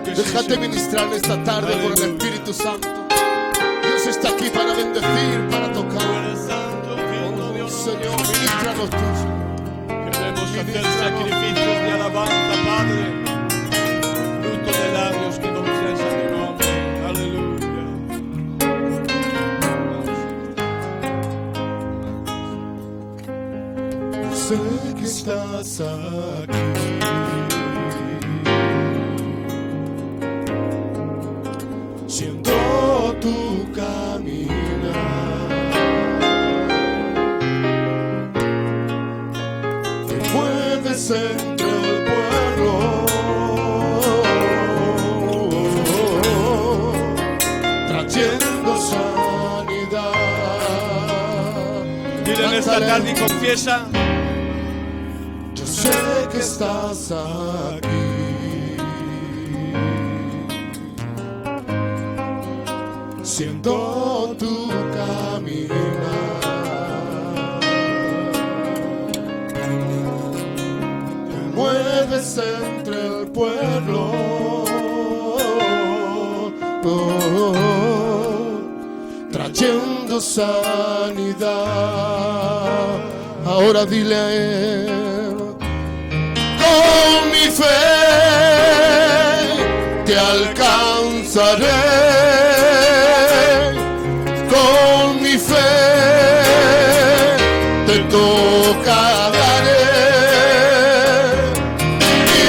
Déjate ministrar esta tarde por el Espíritu Santo. Dios está aquí para bendecir, para tocar. Oh, Señor, ministranos tú. Queremos hacer sacrificios de alabanza, Padre, fruto de labios que confiesan tu nombre. Aleluya. Sé que estás aquí, siento tu caminar, te mueves entre el pueblo, trayendo sanidad. Dile en esta tarde y confiesa. Yo sé que estás aquí, siento tu caminar, te mueves entre el pueblo, trayendo sanidad. Ahora dile a él: con mi fe te alcanzaré, con mi fe te tocaré, mi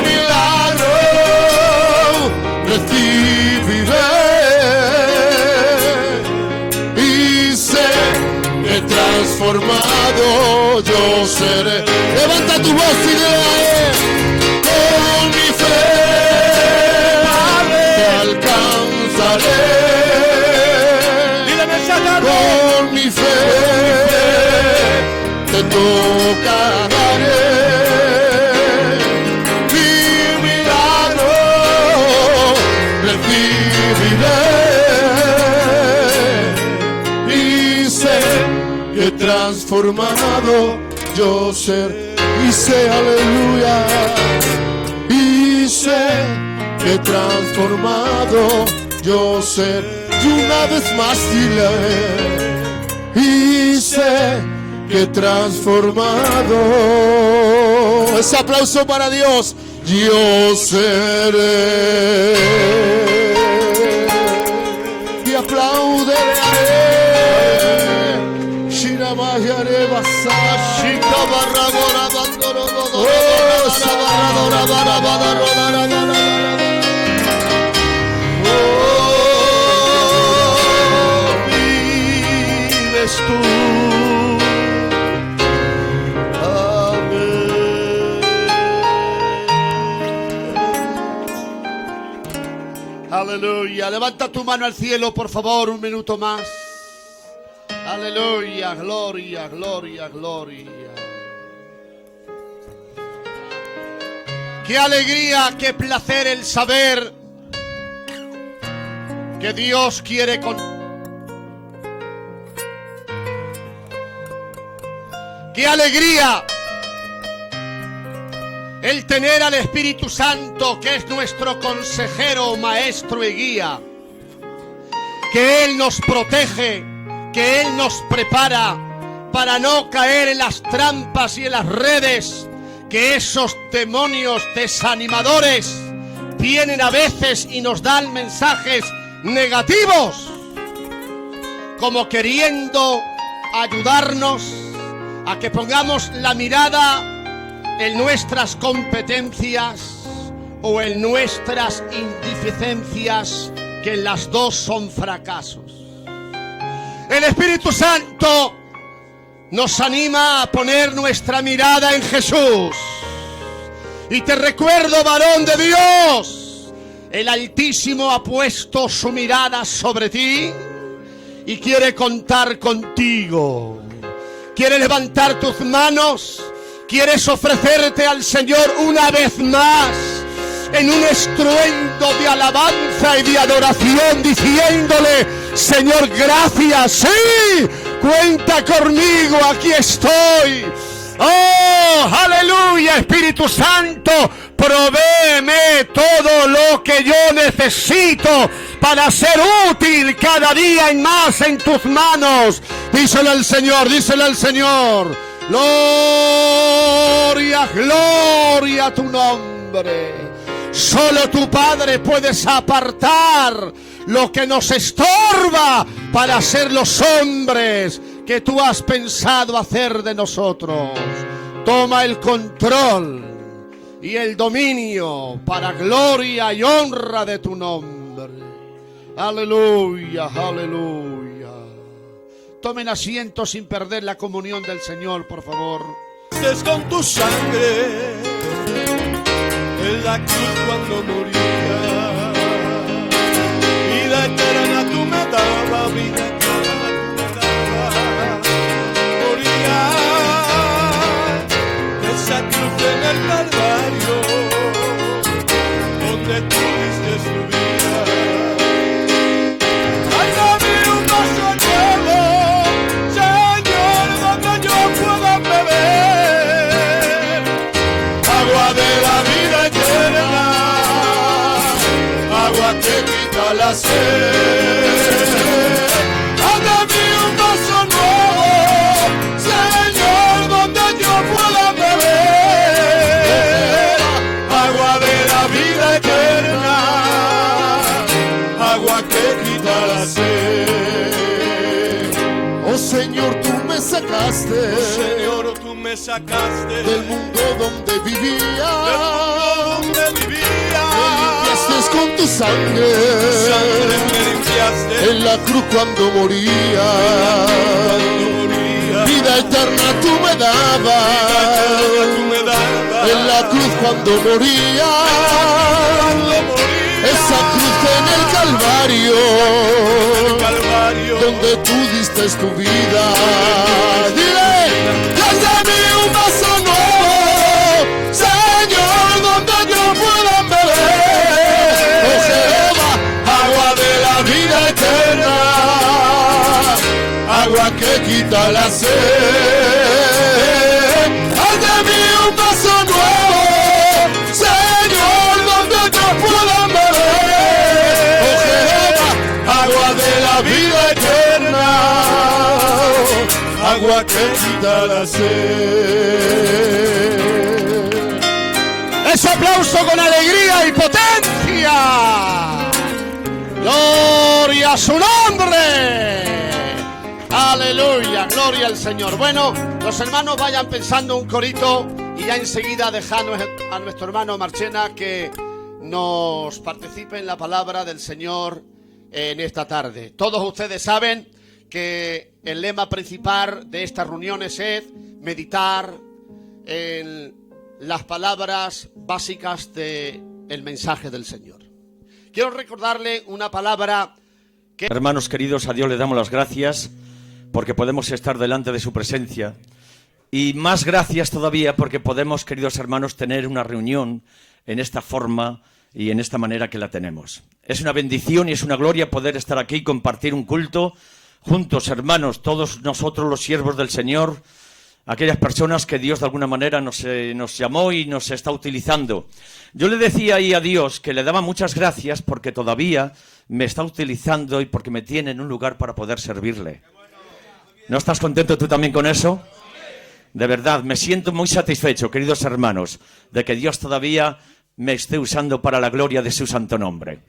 milagro recibiré, y sé que transformado yo seré. Levanta tu voz y dile a él: con mi fe te alcanzaré, con mi fe te tocaré, mi milagro recibiré, y sé que transformado yo seré. Y sé, aleluya, y sé que transformado yo seré. Y una vez más dile: y sé que transformado. Ese aplauso para Dios. Yo seré. Y apláudele a él. Shiramayare basashika barragora bandoro. Oh, sabaradora barabadora. Tú. Amén. Aleluya. Levanta tu mano al cielo, por favor, un minuto más. Aleluya, gloria, gloria, gloria. Qué alegría, qué placer el saber que Dios quiere con. ¡Qué alegría el tener al Espíritu Santo, que es nuestro consejero, maestro y guía! Que Él nos protege, que Él nos prepara para no caer en las trampas y en las redes que esos demonios desanimadores vienen a veces y nos dan mensajes negativos, como queriendo ayudarnos a que pongamos la mirada en nuestras competencias o en nuestras indeficiencias, que las dos son fracasos. El Espíritu Santo nos anima a poner nuestra mirada en Jesús. Y te recuerdo, varón de Dios, el Altísimo ha puesto su mirada sobre ti y quiere contar contigo. ¿Quieres levantar tus manos? ¿Quieres ofrecerte al Señor una vez más en un estruendo de alabanza y de adoración, diciéndole: Señor, gracias, sí, cuenta conmigo, aquí estoy? ¡Oh, aleluya! Espíritu Santo, provéeme todo lo que yo necesito para ser útil cada día y más en tus manos. Díselo al Señor, díselo al Señor. Gloria, gloria a tu nombre. Solo tu Padre puedes apartar lo que nos estorba para ser los hombres que tú has pensado hacer de nosotros. Toma el control y el dominio para gloria y honra de tu nombre. Aleluya, aleluya. Tomen asiento sin perder la comunión del Señor, por favor. Es con tu sangre en la cruz cuando moría. Vida eterna tú me dabas, vida eterna tú me dabas. Moría esa cruz en el Calvario, donde tú diste tu vida. Ay, dame un vaso nuevo, Señor, donde yo pueda beber agua de la vida eterna, agua que quita la sed. Dame un vaso nuevo, Señor, donde yo pueda beber agua de la vida eterna, agua que quita la sed. Oh Señor, tú me sacaste, Señor, tú me sacaste del mundo donde vivía, donde vivía. me limpiaste con tu sangre, Me limpiaste en la cruz cuando moría. cuando moría. Vida eterna tú me dabas, Tú me dabas en la cruz cuando moría. cuando moría. Esa cruz en el Calvario, Calvario, donde tú diste tu vida. Dile, dame un vaso nuevo, Señor, donde yo pueda beber. Oh Jehová, agua de la vida eterna, agua que quita la sed. Dame un vaso nuevo, Señor, donde yo pueda beber. Oh Jehová, agua de la vida eterna, agua que quita la sed. Ese aplauso con alegría y potencia. Gloria a su nombre. Aleluya, gloria al Señor. Bueno, los hermanos vayan pensando un corito y ya enseguida dejamos a nuestro hermano Marchena que nos participe en la palabra del Señor en esta tarde. Todos ustedes saben que el lema principal de estas reuniones es meditar en las palabras básicas del mensaje del Señor. Quiero recordarle una palabra que... Hermanos queridos, a Dios le damos las gracias porque podemos estar delante de su presencia. Y más gracias todavía porque podemos, queridos hermanos, tener una reunión en esta forma y en esta manera que la tenemos. Es una bendición y es una gloria poder estar aquí y compartir un culto juntos, hermanos, todos nosotros los siervos del Señor, aquellas personas que Dios de alguna manera nos llamó y nos está utilizando. Yo le decía ahí a Dios que le daba muchas gracias porque todavía me está utilizando y porque me tiene en un lugar para poder servirle. ¿No estás contento tú también con eso? De verdad, me siento muy satisfecho, queridos hermanos, de que Dios todavía me esté usando para la gloria de su santo nombre.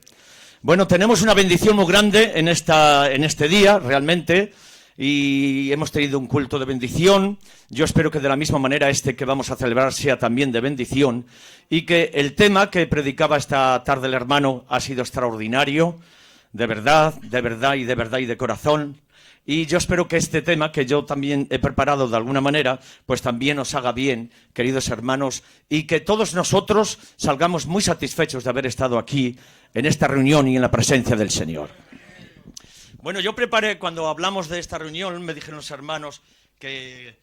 Bueno, tenemos una bendición muy grande en este día, realmente, y hemos tenido un culto de bendición. Yo espero que de la misma manera que vamos a celebrar sea también de bendición y que el tema que predicaba esta tarde el hermano ha sido extraordinario, de verdad y de verdad y de corazón. Y yo espero que este tema que yo también he preparado de alguna manera, pues también os haga bien, queridos hermanos, y que todos nosotros salgamos muy satisfechos de haber estado aquí en esta reunión y en la presencia del Señor. Bueno, yo preparé, cuando hablamos de esta reunión, me dijeron los hermanos que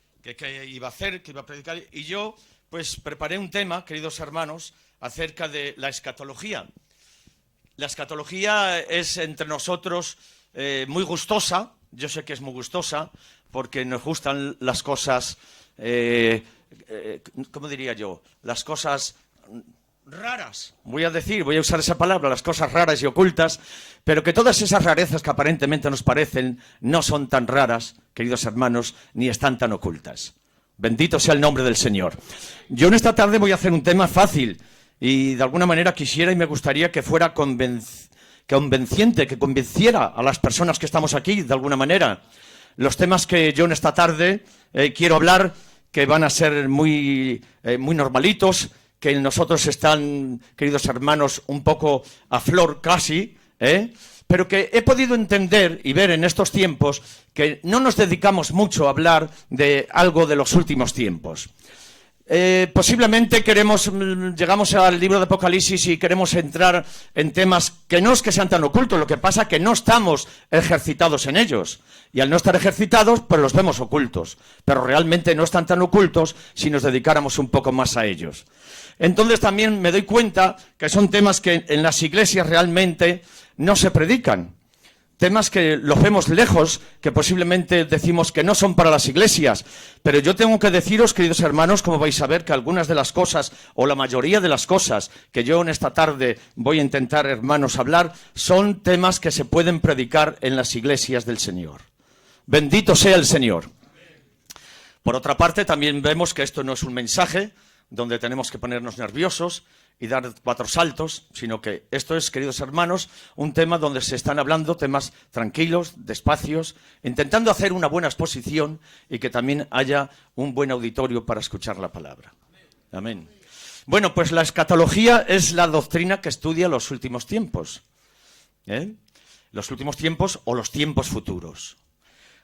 iba a hacer, que iba a predicar, y yo pues preparé un tema, queridos hermanos, acerca de la escatología. La escatología es entre nosotros muy gustosa. Yo sé que es muy gustosa porque nos gustan las cosas, ¿cómo diría yo? Las cosas raras. Voy a usar esa palabra, las cosas raras y ocultas, pero que todas esas rarezas que aparentemente nos parecen no son tan raras, queridos hermanos, ni están tan ocultas. Bendito sea el nombre del Señor. Yo en esta tarde voy a hacer un tema fácil y de alguna manera quisiera y me gustaría que fuera convenciente, que convenciera a las personas que estamos aquí de alguna manera. Los temas que yo en esta tarde quiero hablar, que van a ser muy normalitos, que en nosotros están, queridos hermanos, un poco a flor casi, pero que he podido entender y ver en estos tiempos que no nos dedicamos mucho a hablar de algo de los últimos tiempos. Posiblemente llegamos al libro de Apocalipsis y queremos entrar en temas que no es que sean tan ocultos, lo que pasa es que no estamos ejercitados en ellos. Y al no estar ejercitados, pues los vemos ocultos. Pero realmente no están tan ocultos si nos dedicáramos un poco más a ellos. Entonces también me doy cuenta que son temas que en las iglesias realmente no se predican. Temas que los vemos lejos, que posiblemente decimos que no son para las iglesias. Pero yo tengo que deciros, queridos hermanos, como vais a ver, que algunas de las cosas, o la mayoría de las cosas que yo en esta tarde voy a intentar, hermanos, hablar, son temas que se pueden predicar en las iglesias del Señor. Bendito sea el Señor. Por otra parte, también vemos que esto no es un mensaje donde tenemos que ponernos nerviosos y dar 4 saltos, sino que esto es, queridos hermanos, un tema donde se están hablando temas tranquilos, despacios, intentando hacer una buena exposición y que también haya un buen auditorio para escuchar la palabra. Amén. Bueno, pues la escatología es la doctrina que estudia los últimos tiempos. Los últimos tiempos o los tiempos futuros.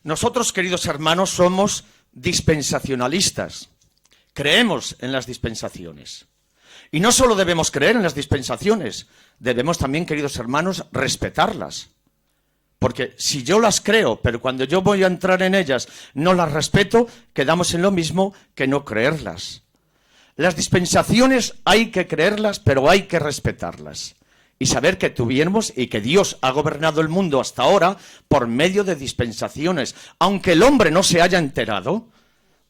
Nosotros, queridos hermanos, somos dispensacionalistas. Creemos en las dispensaciones. Y no solo debemos creer en las dispensaciones, debemos también, queridos hermanos, respetarlas. Porque si yo las creo, pero cuando yo voy a entrar en ellas no las respeto, quedamos en lo mismo que no creerlas. Las dispensaciones hay que creerlas, pero hay que respetarlas. Y saber que tuvimos y que Dios ha gobernado el mundo hasta ahora por medio de dispensaciones. Aunque el hombre no se haya enterado,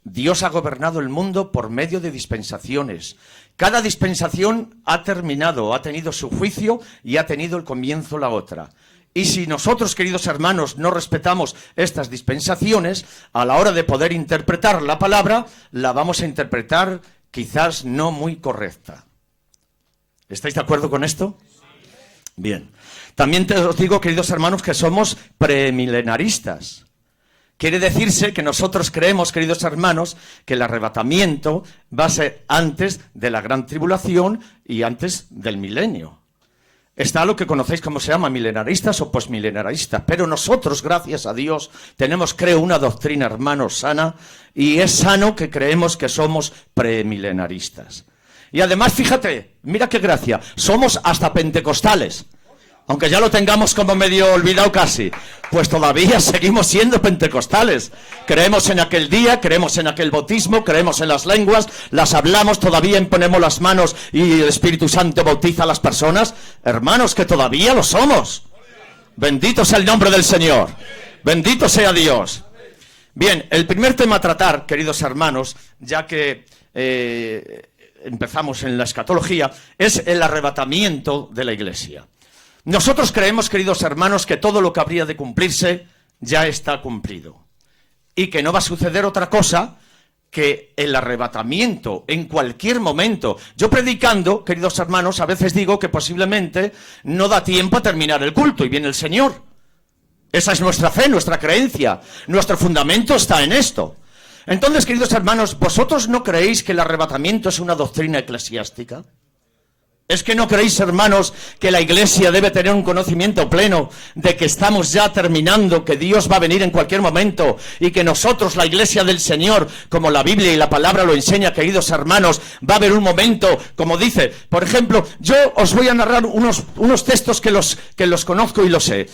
Dios ha gobernado el mundo por medio de dispensaciones. Cada dispensación ha terminado, ha tenido su juicio y ha tenido el comienzo la otra. Y si nosotros, queridos hermanos, no respetamos estas dispensaciones, a la hora de poder interpretar la palabra, la vamos a interpretar quizás no muy correcta. ¿Estáis de acuerdo con esto? Bien. También os digo, queridos hermanos, que somos premilenaristas. Quiere decirse que nosotros creemos, queridos hermanos, que el arrebatamiento va a ser antes de la gran tribulación y antes del milenio. Está lo que conocéis como se llama milenaristas o posmilenaristas, pero nosotros, gracias a Dios, tenemos, creo, una doctrina, hermanos, sana, y es sano que creemos que somos premilenaristas. Y además, fíjate, mira qué gracia, somos hasta pentecostales. Aunque ya lo tengamos como medio olvidado casi, pues todavía seguimos siendo pentecostales. Creemos en aquel día, creemos en aquel bautismo, creemos en las lenguas, las hablamos, todavía imponemos las manos y el Espíritu Santo bautiza a las personas. Hermanos, que todavía lo somos. Bendito sea el nombre del Señor. Bendito sea Dios. Bien, el primer tema a tratar, queridos hermanos, ya que empezamos en la escatología, es el arrebatamiento de la iglesia. Nosotros creemos, queridos hermanos, que todo lo que habría de cumplirse ya está cumplido. Y que no va a suceder otra cosa que el arrebatamiento en cualquier momento. Yo predicando, queridos hermanos, a veces digo que posiblemente no da tiempo a terminar el culto y viene el Señor. Esa es nuestra fe, nuestra creencia. Nuestro fundamento está en esto. Entonces, queridos hermanos, ¿vosotros no creéis que el arrebatamiento es una doctrina eclesiástica? ¿Es que no creéis, hermanos, que la iglesia debe tener un conocimiento pleno de que estamos ya terminando, que Dios va a venir en cualquier momento y que nosotros, la iglesia del Señor, como la Biblia y la palabra lo enseña, queridos hermanos, va a haber un momento, como dice, por ejemplo, yo os voy a narrar unos textos que los conozco y los sé,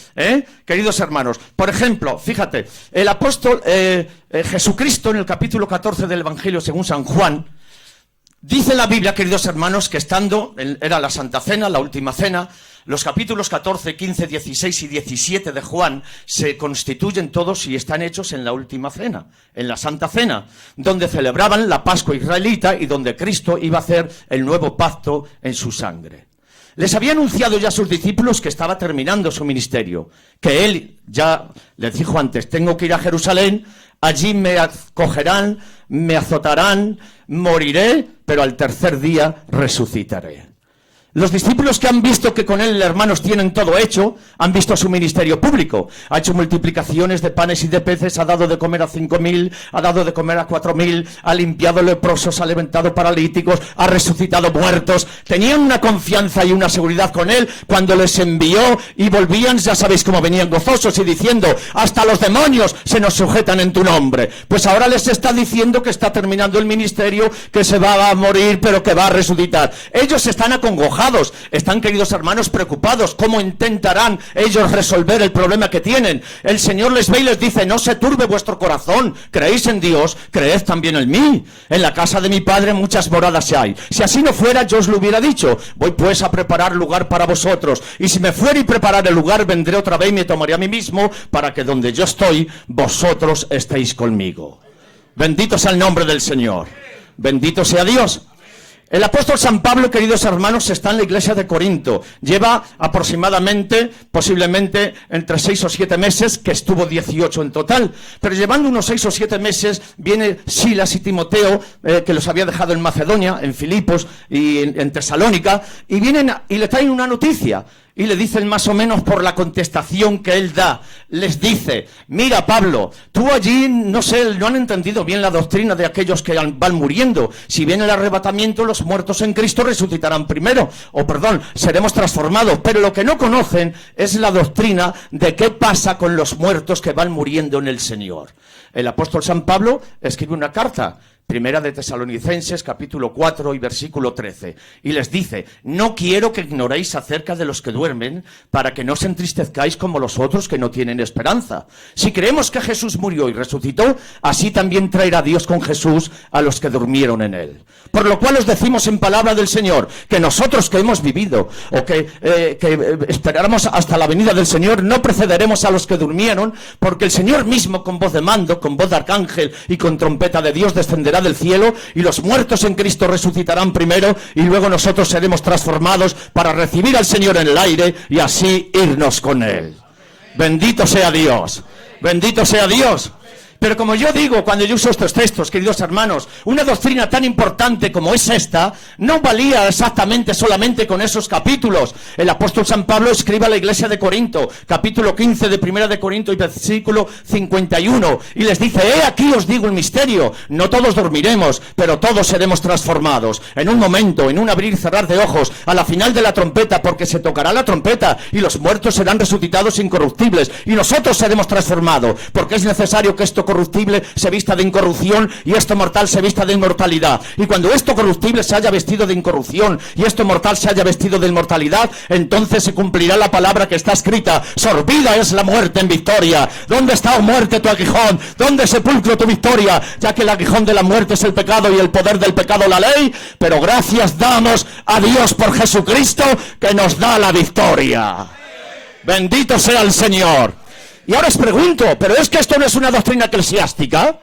queridos hermanos. Por ejemplo, fíjate, el apóstol Jesucristo en el capítulo 14 del Evangelio según San Juan, dice la Biblia, queridos hermanos, que era la Santa Cena, la última cena, Los capítulos 14, 15, 16 y 17 de Juan se constituyen todos y están hechos en la última cena, en la Santa Cena, donde celebraban la Pascua israelita y donde Cristo iba a hacer el nuevo pacto en su sangre. Les había anunciado ya a sus discípulos que estaba terminando su ministerio, que él ya les dijo antes, tengo que ir a Jerusalén, allí me acogerán, me azotarán, moriré, pero al tercer día resucitaré. Los discípulos que han visto que con él, hermanos, tienen todo hecho, han visto su ministerio público. Ha hecho multiplicaciones de panes y de peces, ha dado de comer a 5.000, ha dado de comer a 4.000, ha limpiado leprosos, ha levantado paralíticos, ha resucitado muertos. Tenían una confianza y una seguridad con él cuando les envió y volvían, ya sabéis cómo venían gozosos y diciendo, hasta los demonios se nos sujetan en tu nombre. Pues ahora les está diciendo que está terminando el ministerio, que se va a morir, pero que va a resucitar. Ellos están acongojados. Están, queridos hermanos, preocupados. ¿Cómo intentarán ellos resolver el problema que tienen? El Señor les ve y les dice, no se turbe vuestro corazón. Creéis en Dios, creed también en mí. En la casa de mi Padre muchas moradas hay. Si así no fuera, yo os lo hubiera dicho. Voy pues a preparar lugar para vosotros. Y si me fuera y preparar el lugar, vendré otra vez y me tomaré a mí mismo, para que donde yo estoy, vosotros estéis conmigo. Bendito sea el nombre del Señor. Bendito sea Dios. El apóstol San Pablo, queridos hermanos, está en la iglesia de Corinto. Lleva aproximadamente, posiblemente, entre 6 o 7 meses, que estuvo 18 en total. Pero llevando unos 6 o 7 meses, viene Silas y Timoteo, que los había dejado en Macedonia, en Filipos y en Tesalónica, y vienen y le traen una noticia. Y le dicen más o menos por la contestación que él da. Les dice, mira Pablo, tú allí, no sé, no han entendido bien la doctrina de aquellos que van muriendo. Si viene el arrebatamiento, los muertos en Cristo resucitarán primero. Seremos transformados. Pero lo que no conocen es la doctrina de qué pasa con los muertos que van muriendo en el Señor. El apóstol San Pablo escribe una carta, Primera de Tesalonicenses, capítulo 4 y versículo 13. Y les dice, no quiero que ignoréis acerca de los que duermen, para que no os entristezcáis como los otros que no tienen esperanza. Si creemos que Jesús murió y resucitó, así también traerá Dios con Jesús a los que durmieron en él. Por lo cual os decimos en palabra del Señor, que nosotros que hemos vivido, o que esperáramos hasta la venida del Señor, no precederemos a los que durmieron, porque el Señor mismo con voz de mando, con voz de arcángel y con trompeta de Dios descenderá del cielo, y los muertos en Cristo resucitarán primero, y luego nosotros seremos transformados para recibir al Señor en el aire y así irnos con él. Bendito sea Dios, bendito sea Dios. Pero como yo digo, cuando yo uso estos textos, queridos hermanos, una doctrina tan importante como es esta, no valía exactamente solamente con esos capítulos. El apóstol San Pablo escribe a la iglesia de Corinto, capítulo 15 de Primera de Corinto y versículo 51, y les dice, he aquí os digo el misterio, no todos dormiremos, pero todos seremos transformados. En un momento, en un abrir y cerrar de ojos, a la final de la trompeta, porque se tocará la trompeta, y los muertos serán resucitados incorruptibles, y nosotros seremos transformados, porque es necesario que esto corruptible se vista de incorrupción y esto mortal se vista de inmortalidad. Y cuando esto corruptible se haya vestido de incorrupción y esto mortal se haya vestido de inmortalidad, entonces se cumplirá la palabra que está escrita: sorbida es la muerte en victoria. ¿Dónde está, oh muerte, tu aguijón? ¿Dónde, sepulcro, tu victoria? Ya que el aguijón de la muerte es el pecado y el poder del pecado la ley, pero gracias damos a Dios por Jesucristo que nos da la victoria. Bendito sea el Señor. Y ahora os pregunto, ¿pero es que esto no es una doctrina eclesiástica?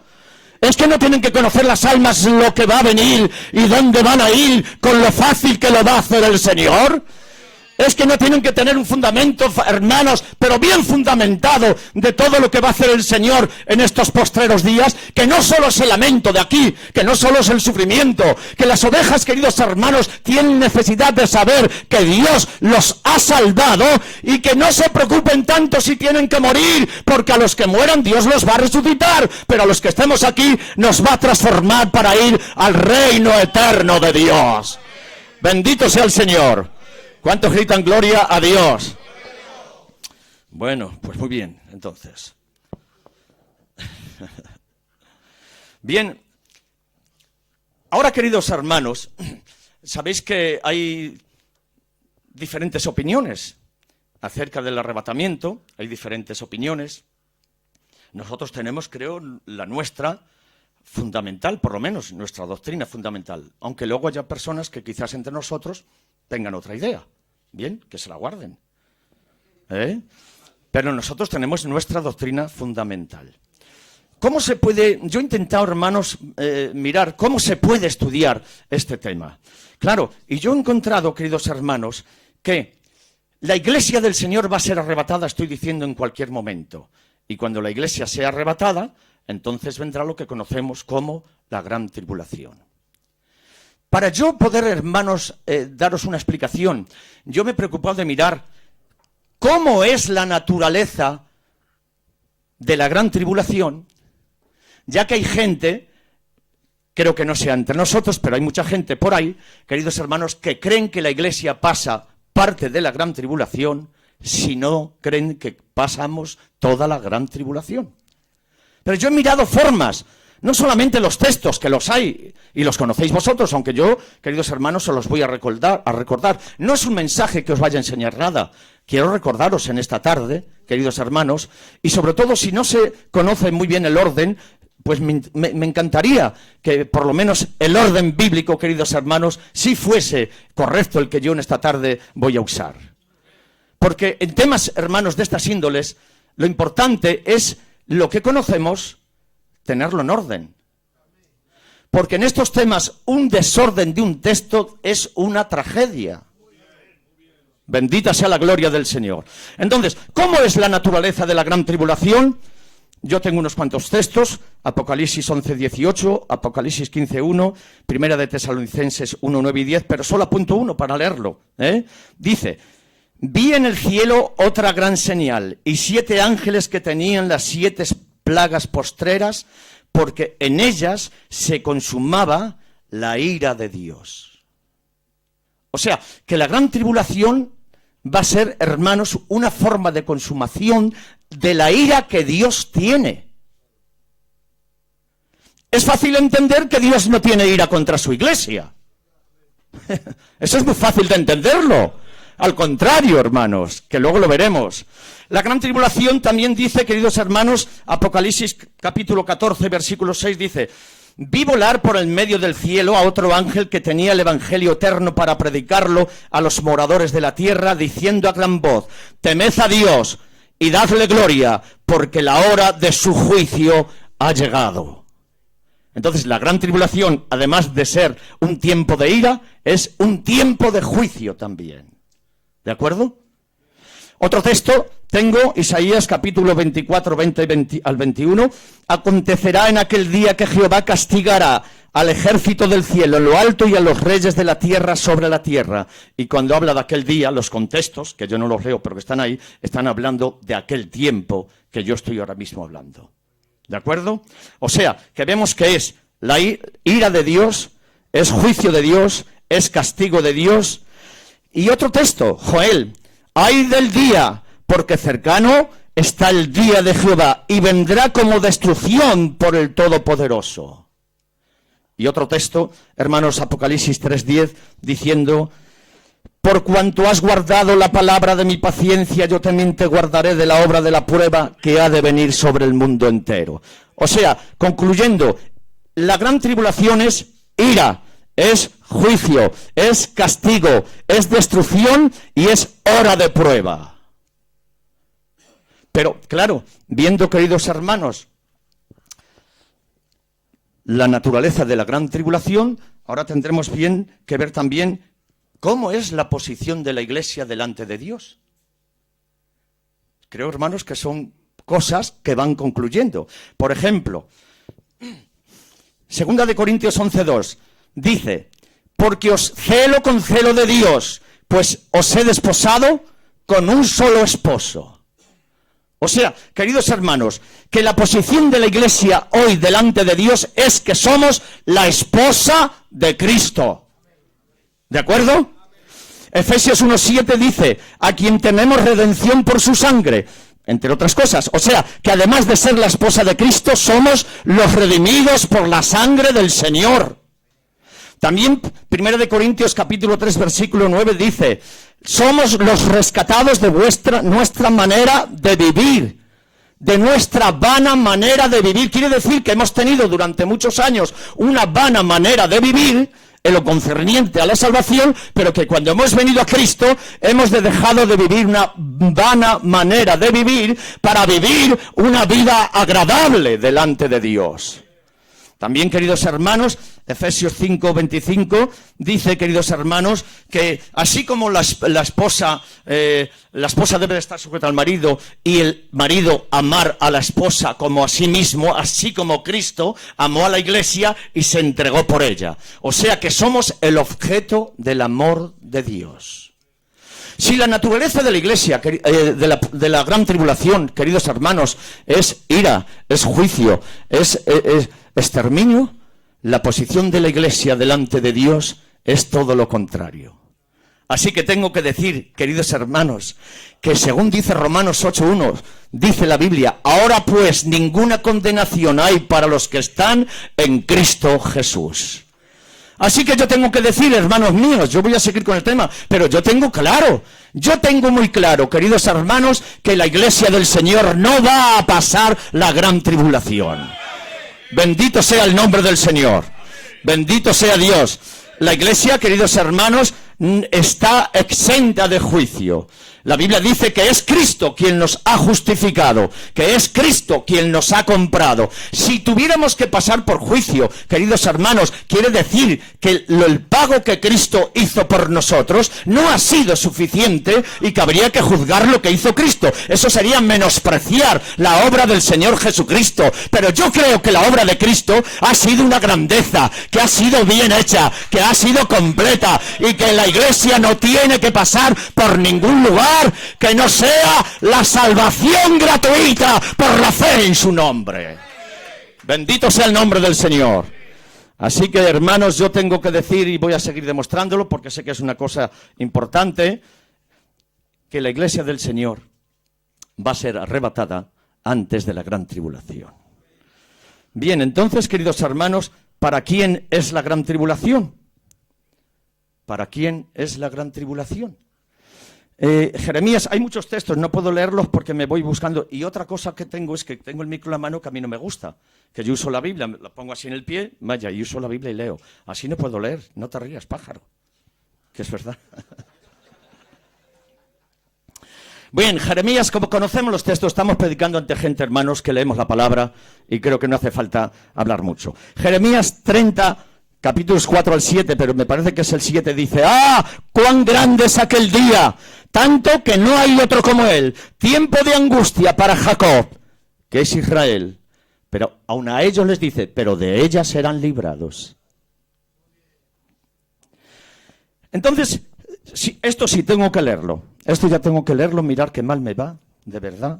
¿Es que no tienen que conocer las almas lo que va a venir y dónde van a ir con lo fácil que lo va a hacer el Señor? Es que no tienen que tener un fundamento, hermanos, pero bien fundamentado de todo lo que va a hacer el Señor en estos postreros días, que no solo es el lamento de aquí, que no solo es el sufrimiento, que las ovejas, queridos hermanos, tienen necesidad de saber que Dios los ha salvado y que no se preocupen tanto si tienen que morir, porque a los que mueran Dios los va a resucitar, pero a los que estemos aquí nos va a transformar para ir al reino eterno de Dios. Bendito sea el Señor. ¿Cuántos gritan gloria a Dios? Bueno, pues muy bien, entonces. Bien, ahora, queridos hermanos, sabéis que hay diferentes opiniones acerca del arrebatamiento, hay diferentes opiniones. Nosotros tenemos, creo, la nuestra fundamental, por lo menos nuestra doctrina fundamental, aunque luego haya personas que quizás entre nosotros tengan otra idea. Bien, que se la guarden. Pero nosotros tenemos nuestra doctrina fundamental. ¿Cómo se puede? Yo he intentado, hermanos, mirar cómo se puede estudiar este tema. Claro, y yo he encontrado, queridos hermanos, que la iglesia del Señor va a ser arrebatada, estoy diciendo, en cualquier momento. Y cuando la iglesia sea arrebatada, entonces vendrá lo que conocemos como la gran tribulación. Para yo poder, hermanos, daros una explicación, yo me he preocupado de mirar cómo es la naturaleza de la gran tribulación, ya que hay gente, creo que no sea entre nosotros, pero hay mucha gente por ahí, queridos hermanos, que creen que la iglesia pasa parte de la gran tribulación, si no creen que pasamos toda la gran tribulación. Pero yo he mirado formas, no solamente los textos, que los hay y los conocéis vosotros, aunque yo, queridos hermanos, os los voy a recordar. No es un mensaje que os vaya a enseñar nada. Quiero recordaros en esta tarde, queridos hermanos, y sobre todo si no se conoce muy bien el orden, pues me encantaría que por lo menos el orden bíblico, queridos hermanos, sí fuese correcto el que yo en esta tarde voy a usar. Porque en temas, hermanos, de estas índoles, lo importante es lo que conocemos, tenerlo en orden. Porque en estos temas, un desorden de un texto es una tragedia. Bendita sea la gloria del Señor. Entonces, ¿cómo es la naturaleza de la gran tribulación? Yo tengo unos cuantos textos, Apocalipsis 11:18, Apocalipsis 15:1, Primera de Tesalonicenses 1:9 y 10, pero solo apunto uno para leerlo. Dice: vi en el cielo otra gran señal, y 7 ángeles que tenían las 7 plagas postreras, porque en ellas se consumaba la ira de Dios. O sea, que la gran tribulación va a ser, hermanos, una forma de consumación de la ira que Dios tiene. Es fácil entender que Dios no tiene ira contra su iglesia. Eso es muy fácil de entenderlo. Al contrario, hermanos, que luego lo veremos. La gran tribulación también dice, queridos hermanos, Apocalipsis capítulo 14, versículo 6 dice: vi volar por el medio del cielo a otro ángel que tenía el evangelio eterno para predicarlo a los moradores de la tierra, diciendo a gran voz: temed a Dios y dadle gloria, porque la hora de su juicio ha llegado. Entonces, la gran tribulación, además de ser un tiempo de ira, es un tiempo de juicio también. ¿De acuerdo? Otro texto, tengo Isaías capítulo 24, 20 al 21. Acontecerá en aquel día que Jehová castigará al ejército del cielo en lo alto y a los reyes de la tierra sobre la tierra. Y cuando habla de aquel día, los contextos, que yo no los leo, pero que están ahí, están hablando de aquel tiempo que yo estoy ahora mismo hablando. ¿De acuerdo? O sea, que vemos que es la ira de Dios, es juicio de Dios, es castigo de Dios. Y otro texto, Joel: ay del día, porque cercano está el día de Jehová, y vendrá como destrucción por el Todopoderoso. Y otro texto, hermanos, Apocalipsis 3:10, diciendo: por cuanto has guardado la palabra de mi paciencia, yo también te guardaré de la obra de la prueba que ha de venir sobre el mundo entero. O sea, concluyendo, la gran tribulación es ira, es juicio, es castigo, es destrucción y es hora de prueba. Pero, claro, viendo, queridos hermanos, la naturaleza de la gran tribulación, ahora tendremos bien que ver también cómo es la posición de la iglesia delante de Dios. Creo, hermanos, que son cosas que van concluyendo. Por ejemplo, 2 Corintios 11:2 dice: porque os celo con celo de Dios, pues os he desposado con un solo esposo. O sea, queridos hermanos, que la posición de la iglesia hoy delante de Dios es que somos la esposa de Cristo. ¿De acuerdo? Efesios 1:7 dice: a quien tenemos redención por su sangre, entre otras cosas. O sea, que además de ser la esposa de Cristo, somos los redimidos por la sangre del Señor. También 1 Corintios capítulo 3 versículo 9 dice: somos los rescatados de nuestra manera de vivir, de nuestra vana manera de vivir. Quiere decir que hemos tenido durante muchos años una vana manera de vivir en lo concerniente a la salvación, pero que cuando hemos venido a Cristo hemos dejado de vivir una vana manera de vivir para vivir una vida agradable delante de Dios. También, queridos hermanos, Efesios 5:25 dice, queridos hermanos, que así como la esposa debe estar sujeta al marido y el marido amar a la esposa como a sí mismo, así como Cristo amó a la iglesia y se entregó por ella. O sea que somos el objeto del amor de Dios. Si la naturaleza de la iglesia, de la gran tribulación, queridos hermanos, es ira, es juicio, es exterminio, la posición de la iglesia delante de Dios es todo lo contrario. Así que tengo que decir, queridos hermanos, que según dice Romanos 8:1, dice la Biblia, ahora pues ninguna condenación hay para los que están en Cristo Jesús. Así que yo tengo que decir, hermanos míos, yo voy a seguir con el tema, pero yo tengo muy claro, queridos hermanos, que la iglesia del Señor no va a pasar la gran tribulación. Bendito sea el nombre del Señor. Bendito sea Dios. La iglesia, queridos hermanos, está exenta de juicio. La Biblia dice que es Cristo quien nos ha justificado, que es Cristo quien nos ha comprado. Si tuviéramos que pasar por juicio, queridos hermanos, quiere decir que el pago que Cristo hizo por nosotros no ha sido suficiente y que habría que juzgar lo que hizo Cristo. Eso sería menospreciar la obra del Señor Jesucristo. Pero yo creo que la obra de Cristo ha sido una grandeza, que ha sido bien hecha, que ha sido completa y que la iglesia no tiene que pasar por ningún lugar que no sea la salvación gratuita por la fe en su nombre. Bendito sea el nombre del Señor. Así que, hermanos, yo tengo que decir, y voy a seguir demostrándolo porque sé que es una cosa importante, que la iglesia del Señor va a ser arrebatada antes de la gran tribulación. Bien, entonces, queridos hermanos, ¿para quién es la gran tribulación? ¿Para quién es la gran tribulación? Jeremías, hay muchos textos, no puedo leerlos porque me voy buscando. Y otra cosa que tengo es que tengo el micro en la mano que a mí no me gusta. Que yo uso la Biblia, la pongo así en el pie, vaya, y uso la Biblia y leo. Así no puedo leer, no te rías, pájaro. Que es verdad. Bien, Jeremías, como conocemos los textos, estamos predicando ante gente, hermanos, que leemos la palabra y creo que no hace falta hablar mucho. Jeremías 30, capítulos 4 al 7, pero me parece que es el 7, dice, ¡ah! ¡Cuán grande es aquel día! Tanto que no hay otro como él. Tiempo de angustia para Jacob, que es Israel. Pero aun a ellos les dice, pero de ella serán librados. Entonces, esto sí tengo que leerlo. Esto ya tengo que leerlo, mirar qué mal me va, de verdad.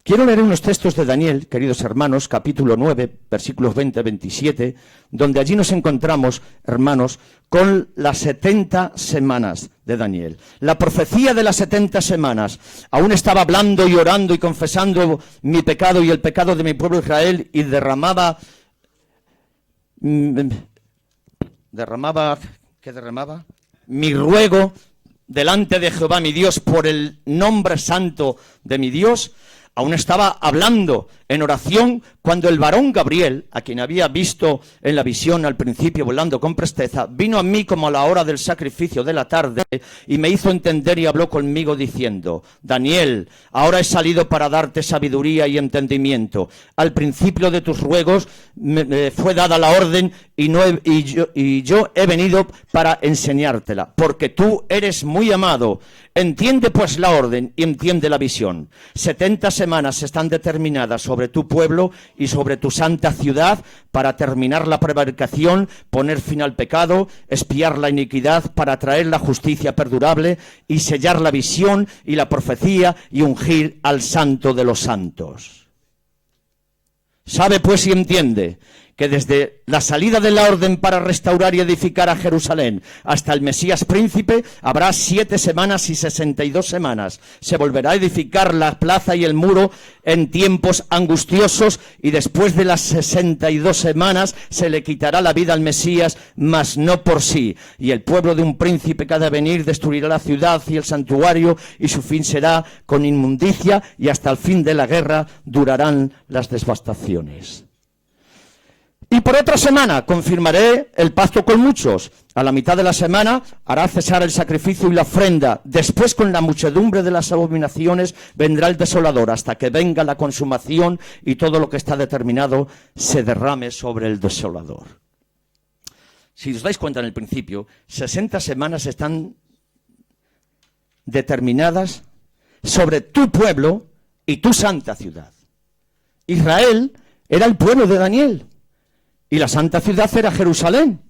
Quiero leer unos textos de Daniel, queridos hermanos, capítulo 9, versículos 20-27, donde allí nos encontramos, hermanos, con las 70 semanas de Daniel. La profecía de las 70 semanas. Aún estaba hablando y orando y confesando mi pecado y el pecado de mi pueblo Israel y derramaba? Mi ruego delante de Jehová mi Dios por el nombre santo de mi Dios. Aún estaba hablando en oración cuando el varón Gabriel, a quien había visto en la visión al principio volando con presteza, vino a mí como a la hora del sacrificio de la tarde y me hizo entender y habló conmigo diciendo, Daniel, ahora he salido para darte sabiduría y entendimiento. Al principio de tus ruegos me fue dada la orden y yo he venido para enseñártela, porque tú eres muy amado. Entiende pues la orden y entiende la visión. 70 semanas están determinadas sobre tu pueblo y sobre tu santa ciudad para terminar la prevaricación, poner fin al pecado, expiar la iniquidad, para traer la justicia perdurable y sellar la visión y la profecía y ungir al santo de los santos. Sabe pues y entiende que desde la salida de la orden para restaurar y edificar a Jerusalén hasta el Mesías príncipe habrá 7 semanas y 62 semanas. Se volverá a edificar la plaza y el muro en tiempos angustiosos y después de las 62 semanas se le quitará la vida al Mesías, mas no por sí. Y el pueblo de un príncipe que ha de venir destruirá la ciudad y el santuario y su fin será con inmundicia y hasta el fin de la guerra durarán las devastaciones. Y por otra semana confirmaré el pacto con muchos. A la mitad de la semana hará cesar el sacrificio y la ofrenda. Después, con la muchedumbre de las abominaciones, vendrá el desolador, hasta que venga la consumación y todo lo que está determinado se derrame sobre el desolador. Si os dais cuenta en el principio, 60 semanas están determinadas sobre tu pueblo y tu santa ciudad. Israel era el pueblo de Daniel y la santa ciudad era Jerusalén.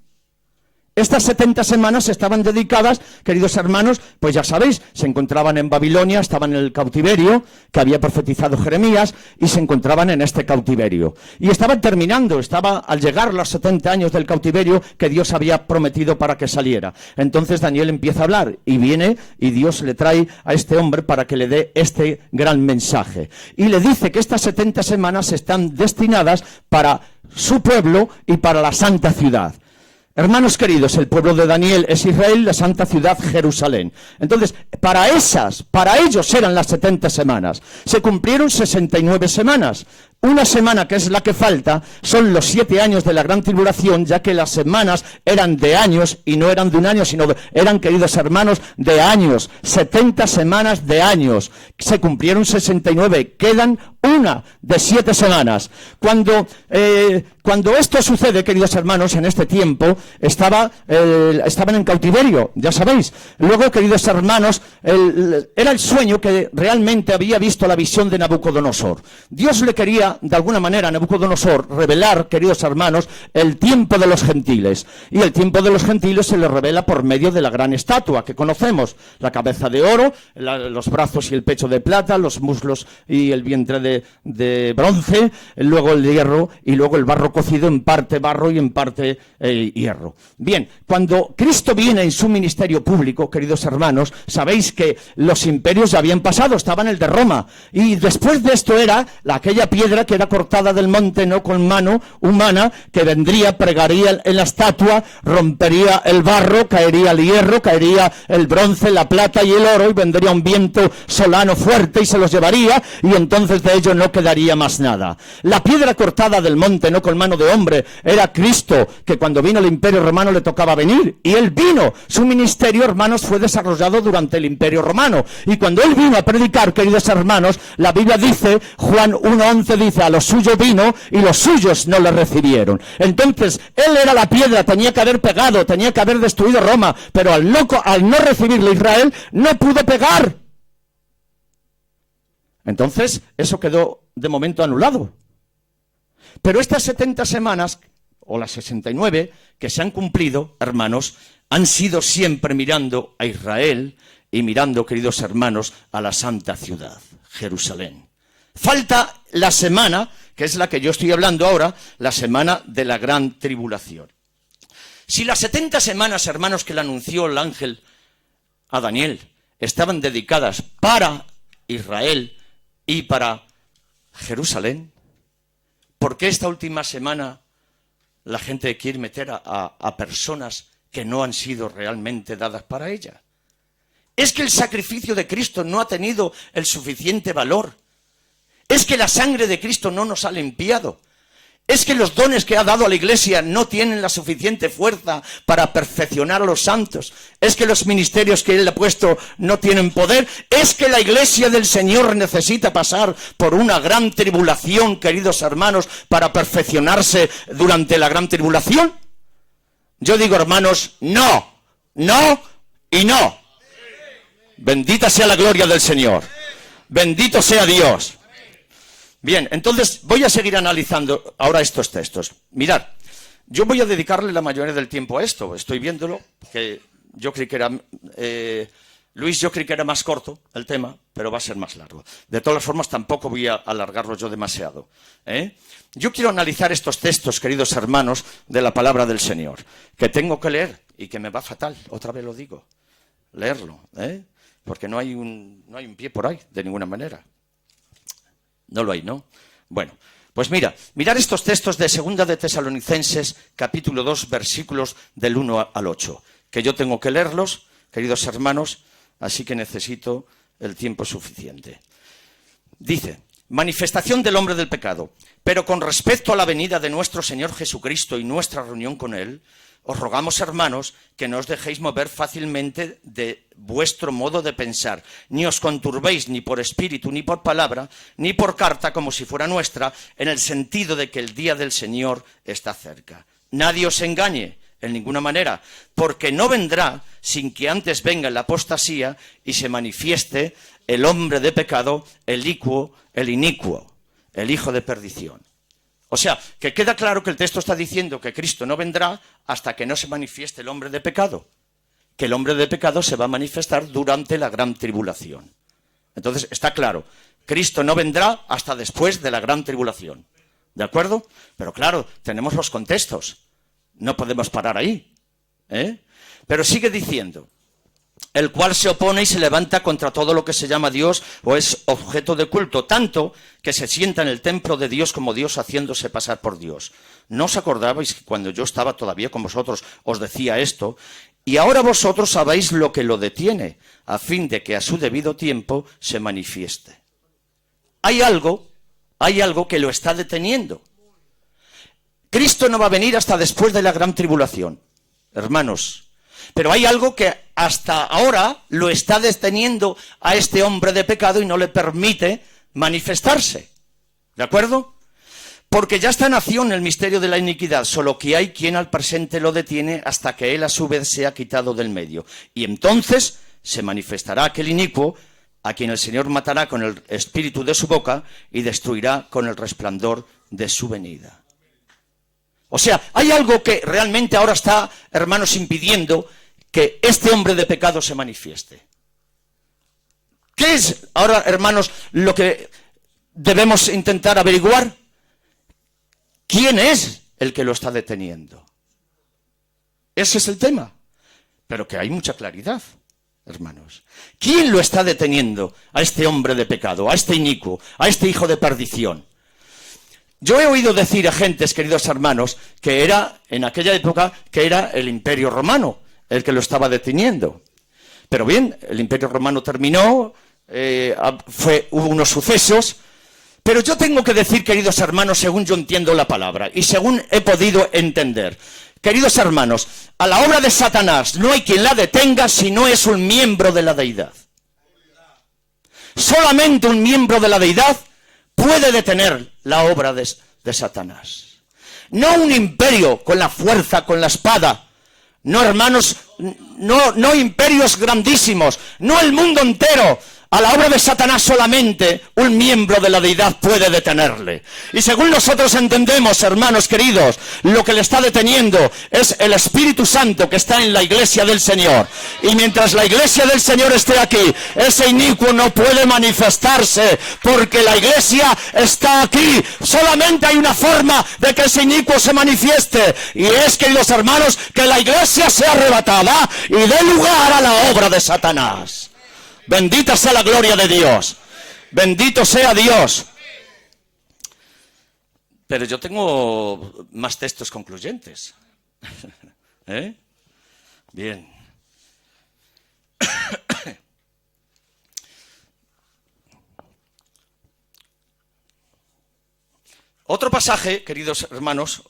Estas 70 semanas estaban dedicadas, queridos hermanos, pues ya sabéis, se encontraban en Babilonia, estaban en el cautiverio que había profetizado Jeremías y se encontraban en este cautiverio. Y estaban terminando, estaba al llegar los 70 años del cautiverio que Dios había prometido para que saliera. Entonces Daniel empieza a hablar y viene y Dios le trae a este hombre para que le dé este gran mensaje. Y le dice que estas 70 semanas están destinadas para su pueblo y para la santa ciudad. Hermanos queridos, el pueblo de Daniel es Israel, la santa ciudad Jerusalén. Entonces, para ellos eran las 70 semanas. Se cumplieron 69 semanas. Una semana, que es la que falta, son los 7 años de la gran tribulación, ya que las semanas eran de años y no eran de un año, sino eran, queridos hermanos, de años. 70 semanas de años. Se cumplieron 69. Quedan una de 7 semanas. Cuando esto sucede, queridos hermanos, en este tiempo, estaban en cautiverio, ya sabéis. Luego, queridos hermanos, era el sueño que realmente había visto la visión de Nabucodonosor. Dios le quería, de alguna manera, a Nabucodonosor revelar, queridos hermanos, el tiempo de los gentiles. Y el tiempo de los gentiles se le revela por medio de la gran estatua que conocemos. La cabeza de oro, los brazos y el pecho de plata, los muslos y el vientre de bronce, luego el hierro y luego el barro cocido, en parte barro y en parte hierro. Bien, cuando Cristo viene en su ministerio público, queridos hermanos, sabéis que los imperios ya habían pasado, estaban el de Roma, y después de esto era aquella piedra que era cortada del monte, no con mano humana, que vendría, pregaría en la estatua, rompería el barro, caería el hierro, caería el bronce, la plata y el oro, y vendría un viento solano fuerte y se los llevaría, y entonces de ello no quedaría más nada. La piedra cortada del monte, no con mano de hombre, era Cristo, que cuando vino el imperio romano le tocaba venir, y él vino. Su ministerio, hermanos, fue desarrollado durante el imperio romano, y cuando él vino a predicar, queridos hermanos, la Biblia dice, Juan 1:11 dice, a los suyos vino y los suyos no le recibieron. Entonces, él era la piedra, tenía que haber pegado, tenía que haber destruido Roma, pero al no recibirle Israel, no pudo pegar. Entonces, eso quedó de momento anulado. Pero estas 70 semanas, o las 69, que se han cumplido, hermanos, han sido siempre mirando a Israel y mirando, queridos hermanos, a la santa ciudad, Jerusalén. Falta la semana, que es la que yo estoy hablando ahora, la semana de la gran tribulación. Si las 70 semanas, hermanos, que le anunció el ángel a Daniel, estaban dedicadas para Israel y para Jerusalén, ¿por qué esta última semana la gente quiere meter a personas que no han sido realmente dadas para ella? ¿Es que el sacrificio de Cristo no ha tenido el suficiente valor? ¿Es que la sangre de Cristo no nos ha limpiado? ¿Es que los dones que ha dado a la iglesia no tienen la suficiente fuerza para perfeccionar a los santos? ¿Es que los ministerios que Él ha puesto no tienen poder? ¿Es que la iglesia del Señor necesita pasar por una gran tribulación, queridos hermanos, para perfeccionarse durante la gran tribulación? Yo digo, hermanos, no, no y no. Bendita sea la gloria del Señor. Bendito sea Dios. Bien, entonces voy a seguir analizando ahora estos textos. Mirad, yo voy a dedicarle la mayoría del tiempo a esto. Estoy viéndolo, que yo creí que era... Luis, yo creí que era más corto el tema, pero va a ser más largo. De todas formas, tampoco voy a alargarlo yo demasiado. Yo quiero analizar estos textos, queridos hermanos, de la palabra del Señor, que tengo que leer y que me va fatal, otra vez lo digo, leerlo, porque no hay un pie por ahí, de ninguna manera. No lo hay, ¿no? Bueno, pues mirad estos textos de 2 de Tesalonicenses, capítulo 2, versículos del 1 al 8, que yo tengo que leerlos, queridos hermanos, así que necesito el tiempo suficiente. Dice, manifestación del hombre del pecado. Pero con respecto a la venida de nuestro Señor Jesucristo y nuestra reunión con Él, os rogamos, hermanos, que no os dejéis mover fácilmente de vuestro modo de pensar, ni os conturbéis ni por espíritu, ni por palabra, ni por carta, como si fuera nuestra, en el sentido de que el día del Señor está cerca. Nadie os engañe en ninguna manera, porque no vendrá sin que antes venga la apostasía y se manifieste el hombre de pecado, el inicuo, el hijo de perdición. O sea, que queda claro que el texto está diciendo que Cristo no vendrá hasta que no se manifieste el hombre de pecado. Que el hombre de pecado se va a manifestar durante la gran tribulación. Entonces, está claro, Cristo no vendrá hasta después de la gran tribulación. ¿De acuerdo? Pero claro, tenemos los contextos. No podemos parar ahí. Pero sigue diciendo, el cual se opone y se levanta contra todo lo que se llama Dios o es objeto de culto, tanto que se sienta en el templo de Dios como Dios haciéndose pasar por Dios. ¿No os acordabais que cuando yo estaba todavía con vosotros os decía esto? Y ahora vosotros sabéis lo que lo detiene, a fin de que a su debido tiempo se manifieste. Hay algo que lo está deteniendo. Cristo no va a venir hasta después de la gran tribulación, hermanos. Pero hay algo que hasta ahora lo está deteniendo a este hombre de pecado y no le permite manifestarse. ¿De acuerdo? Porque ya está en acción el misterio de la iniquidad, solo que hay quien al presente lo detiene hasta que él a su vez sea quitado del medio. Y entonces se manifestará aquel inicuo a quien el Señor matará con el espíritu de su boca y destruirá con el resplandor de su venida. O sea, hay algo que realmente ahora está, hermanos, impidiendo que este hombre de pecado se manifieste. ¿Qué es ahora, hermanos, lo que debemos intentar averiguar? ¿Quién es el que lo está deteniendo? Ese es el tema. Pero que hay mucha claridad, hermanos. ¿Quién lo está deteniendo a este hombre de pecado, a este inicuo, a este hijo de perdición? Yo he oído decir a gentes, queridos hermanos, que era, en aquella época, que era el Imperio Romano el que lo estaba deteniendo. Pero bien, el Imperio Romano terminó, hubo unos sucesos, pero yo tengo que decir, queridos hermanos, según yo entiendo la palabra y según he podido entender, queridos hermanos, a la obra de Satanás no hay quien la detenga si no es un miembro de la deidad. Solamente un miembro de la deidad puede detener la obra de Satanás. No un imperio con la fuerza, con la espada. No, hermanos, no imperios grandísimos, no el mundo entero. A la obra de Satanás solamente un miembro de la deidad puede detenerle. Y según nosotros entendemos, hermanos queridos, lo que le está deteniendo es el Espíritu Santo que está en la iglesia del Señor. Y mientras la iglesia del Señor esté aquí, ese inicuo no puede manifestarse, porque la iglesia está aquí. Solamente hay una forma de que ese inicuo se manifieste, y es, queridos hermanos, que la iglesia sea arrebatada y dé lugar a la obra de Satanás. Bendita sea la gloria de Dios. Bendito sea Dios. Pero yo tengo más textos concluyentes. Bien. Otro pasaje, queridos hermanos,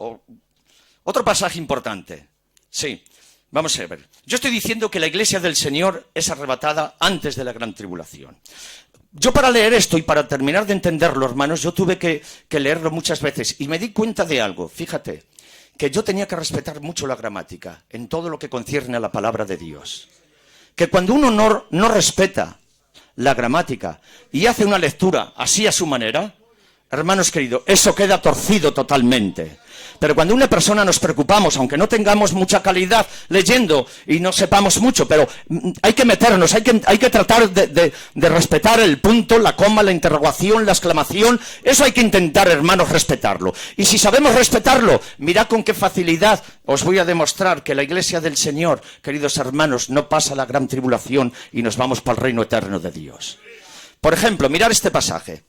otro pasaje importante. Sí. Vamos a ver, yo estoy diciendo que la iglesia del Señor es arrebatada antes de la gran tribulación. Yo para leer esto y para terminar de entenderlo, hermanos, yo tuve que leerlo muchas veces y me di cuenta de algo. Fíjate, que yo tenía que respetar mucho la gramática en todo lo que concierne a la palabra de Dios. Que cuando uno no respeta la gramática y hace una lectura así a su manera, hermanos queridos, eso queda torcido totalmente. Pero cuando una persona nos preocupamos, aunque no tengamos mucha calidad leyendo y no sepamos mucho, pero hay que meternos, hay que tratar de respetar el punto, la coma, la interrogación, la exclamación. Eso hay que intentar, hermanos, respetarlo. Y si sabemos respetarlo, mirad con qué facilidad os voy a demostrar que la iglesia del Señor, queridos hermanos, no pasa la gran tribulación y nos vamos para el reino eterno de Dios. Por ejemplo, mirad este pasaje.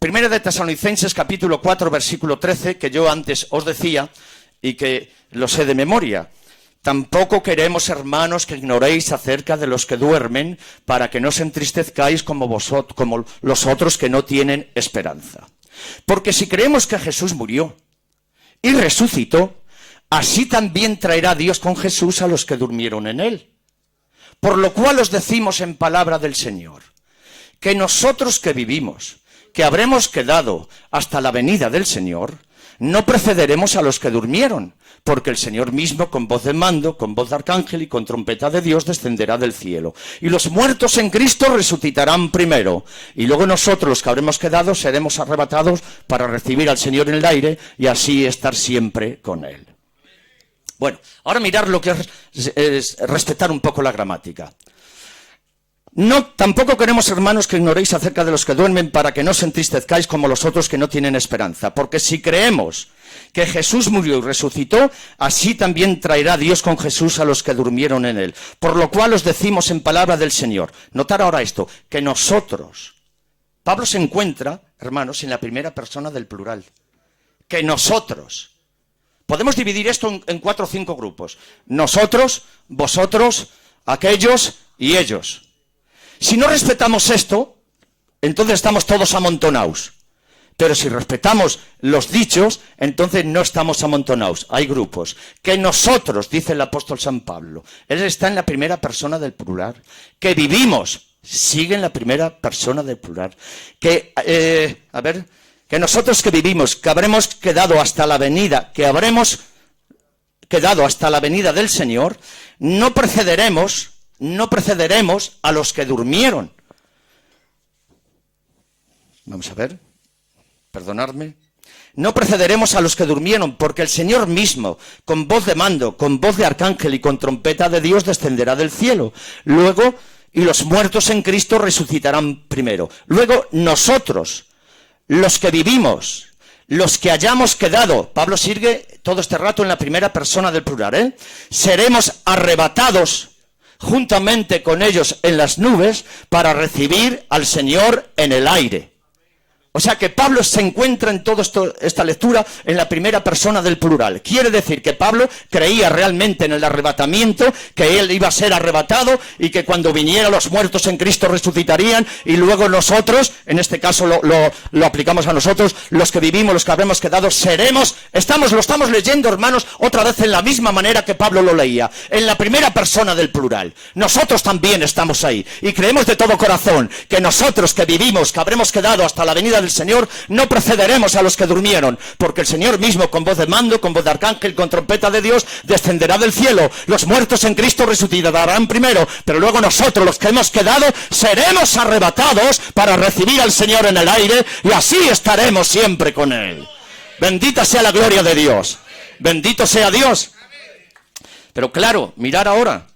Primera de Tesalonicenses, capítulo 4, versículo 13, que yo antes os decía y que lo sé de memoria. Tampoco queremos, hermanos, que ignoréis acerca de los que duermen, para que no os entristezcáis como los otros que no tienen esperanza. Porque si creemos que Jesús murió y resucitó, así también traerá Dios con Jesús a los que durmieron en él. Por lo cual os decimos en palabra del Señor, que nosotros que vivimos, que habremos quedado hasta la venida del Señor, no precederemos a los que durmieron, porque el Señor mismo, con voz de mando, con voz de arcángel y con trompeta de Dios, descenderá del cielo. Y los muertos en Cristo resucitarán primero. Y luego nosotros, los que habremos quedado, seremos arrebatados para recibir al Señor en el aire y así estar siempre con Él. Bueno, ahora mirar lo que es respetar un poco la gramática. No, tampoco queremos, hermanos, que ignoréis acerca de los que duermen, para que no os entristezcáis como los otros que no tienen esperanza. Porque si creemos que Jesús murió y resucitó, así también traerá Dios con Jesús a los que durmieron en él. Por lo cual os decimos en palabra del Señor. Notar ahora esto, que nosotros. Pablo se encuentra, hermanos, en la primera persona del plural. Que nosotros. Podemos dividir esto en 4 o 5 grupos. Nosotros, vosotros, aquellos y ellos. Si no respetamos esto, entonces estamos todos amontonados. Pero si respetamos los dichos, entonces no estamos amontonados. Hay grupos. Que nosotros, dice el apóstol San Pablo, él está en la primera persona del plural. Que vivimos, sigue en la primera persona del plural. Que nosotros que vivimos, que habremos quedado hasta la venida, del Señor, no precederemos a los que durmieron. Vamos a ver, perdonadme. No precederemos a los que durmieron, porque el Señor mismo, con voz de mando, con voz de arcángel y con trompeta de Dios, descenderá del cielo. Luego, y los muertos en Cristo resucitarán primero. Luego, nosotros, los que vivimos, los que hayamos quedado, Pablo sigue todo este rato en la primera persona del plural, seremos arrebatados juntamente con ellos en las nubes para recibir al Señor en el aire. O sea que Pablo se encuentra en toda esta lectura en la primera persona del plural. Quiere decir que Pablo creía realmente en el arrebatamiento, que él iba a ser arrebatado y que cuando viniera los muertos en Cristo resucitarían y luego nosotros, en este caso lo aplicamos a nosotros, los que vivimos, los que habremos quedado, lo estamos leyendo, hermanos, otra vez en la misma manera que Pablo lo leía, en la primera persona del plural. Nosotros también estamos ahí y creemos de todo corazón que nosotros que vivimos, que habremos quedado hasta la venida del Señor, no precederemos a los que durmieron, porque el Señor mismo, con voz de mando, con voz de arcángel, con trompeta de Dios, descenderá del cielo. Los muertos en Cristo resucitarán primero, pero luego nosotros, los que hemos quedado, seremos arrebatados para recibir al Señor en el aire y así estaremos siempre con Él. Bendita sea la gloria de Dios. Bendito sea Dios. Pero claro, mirar ahora.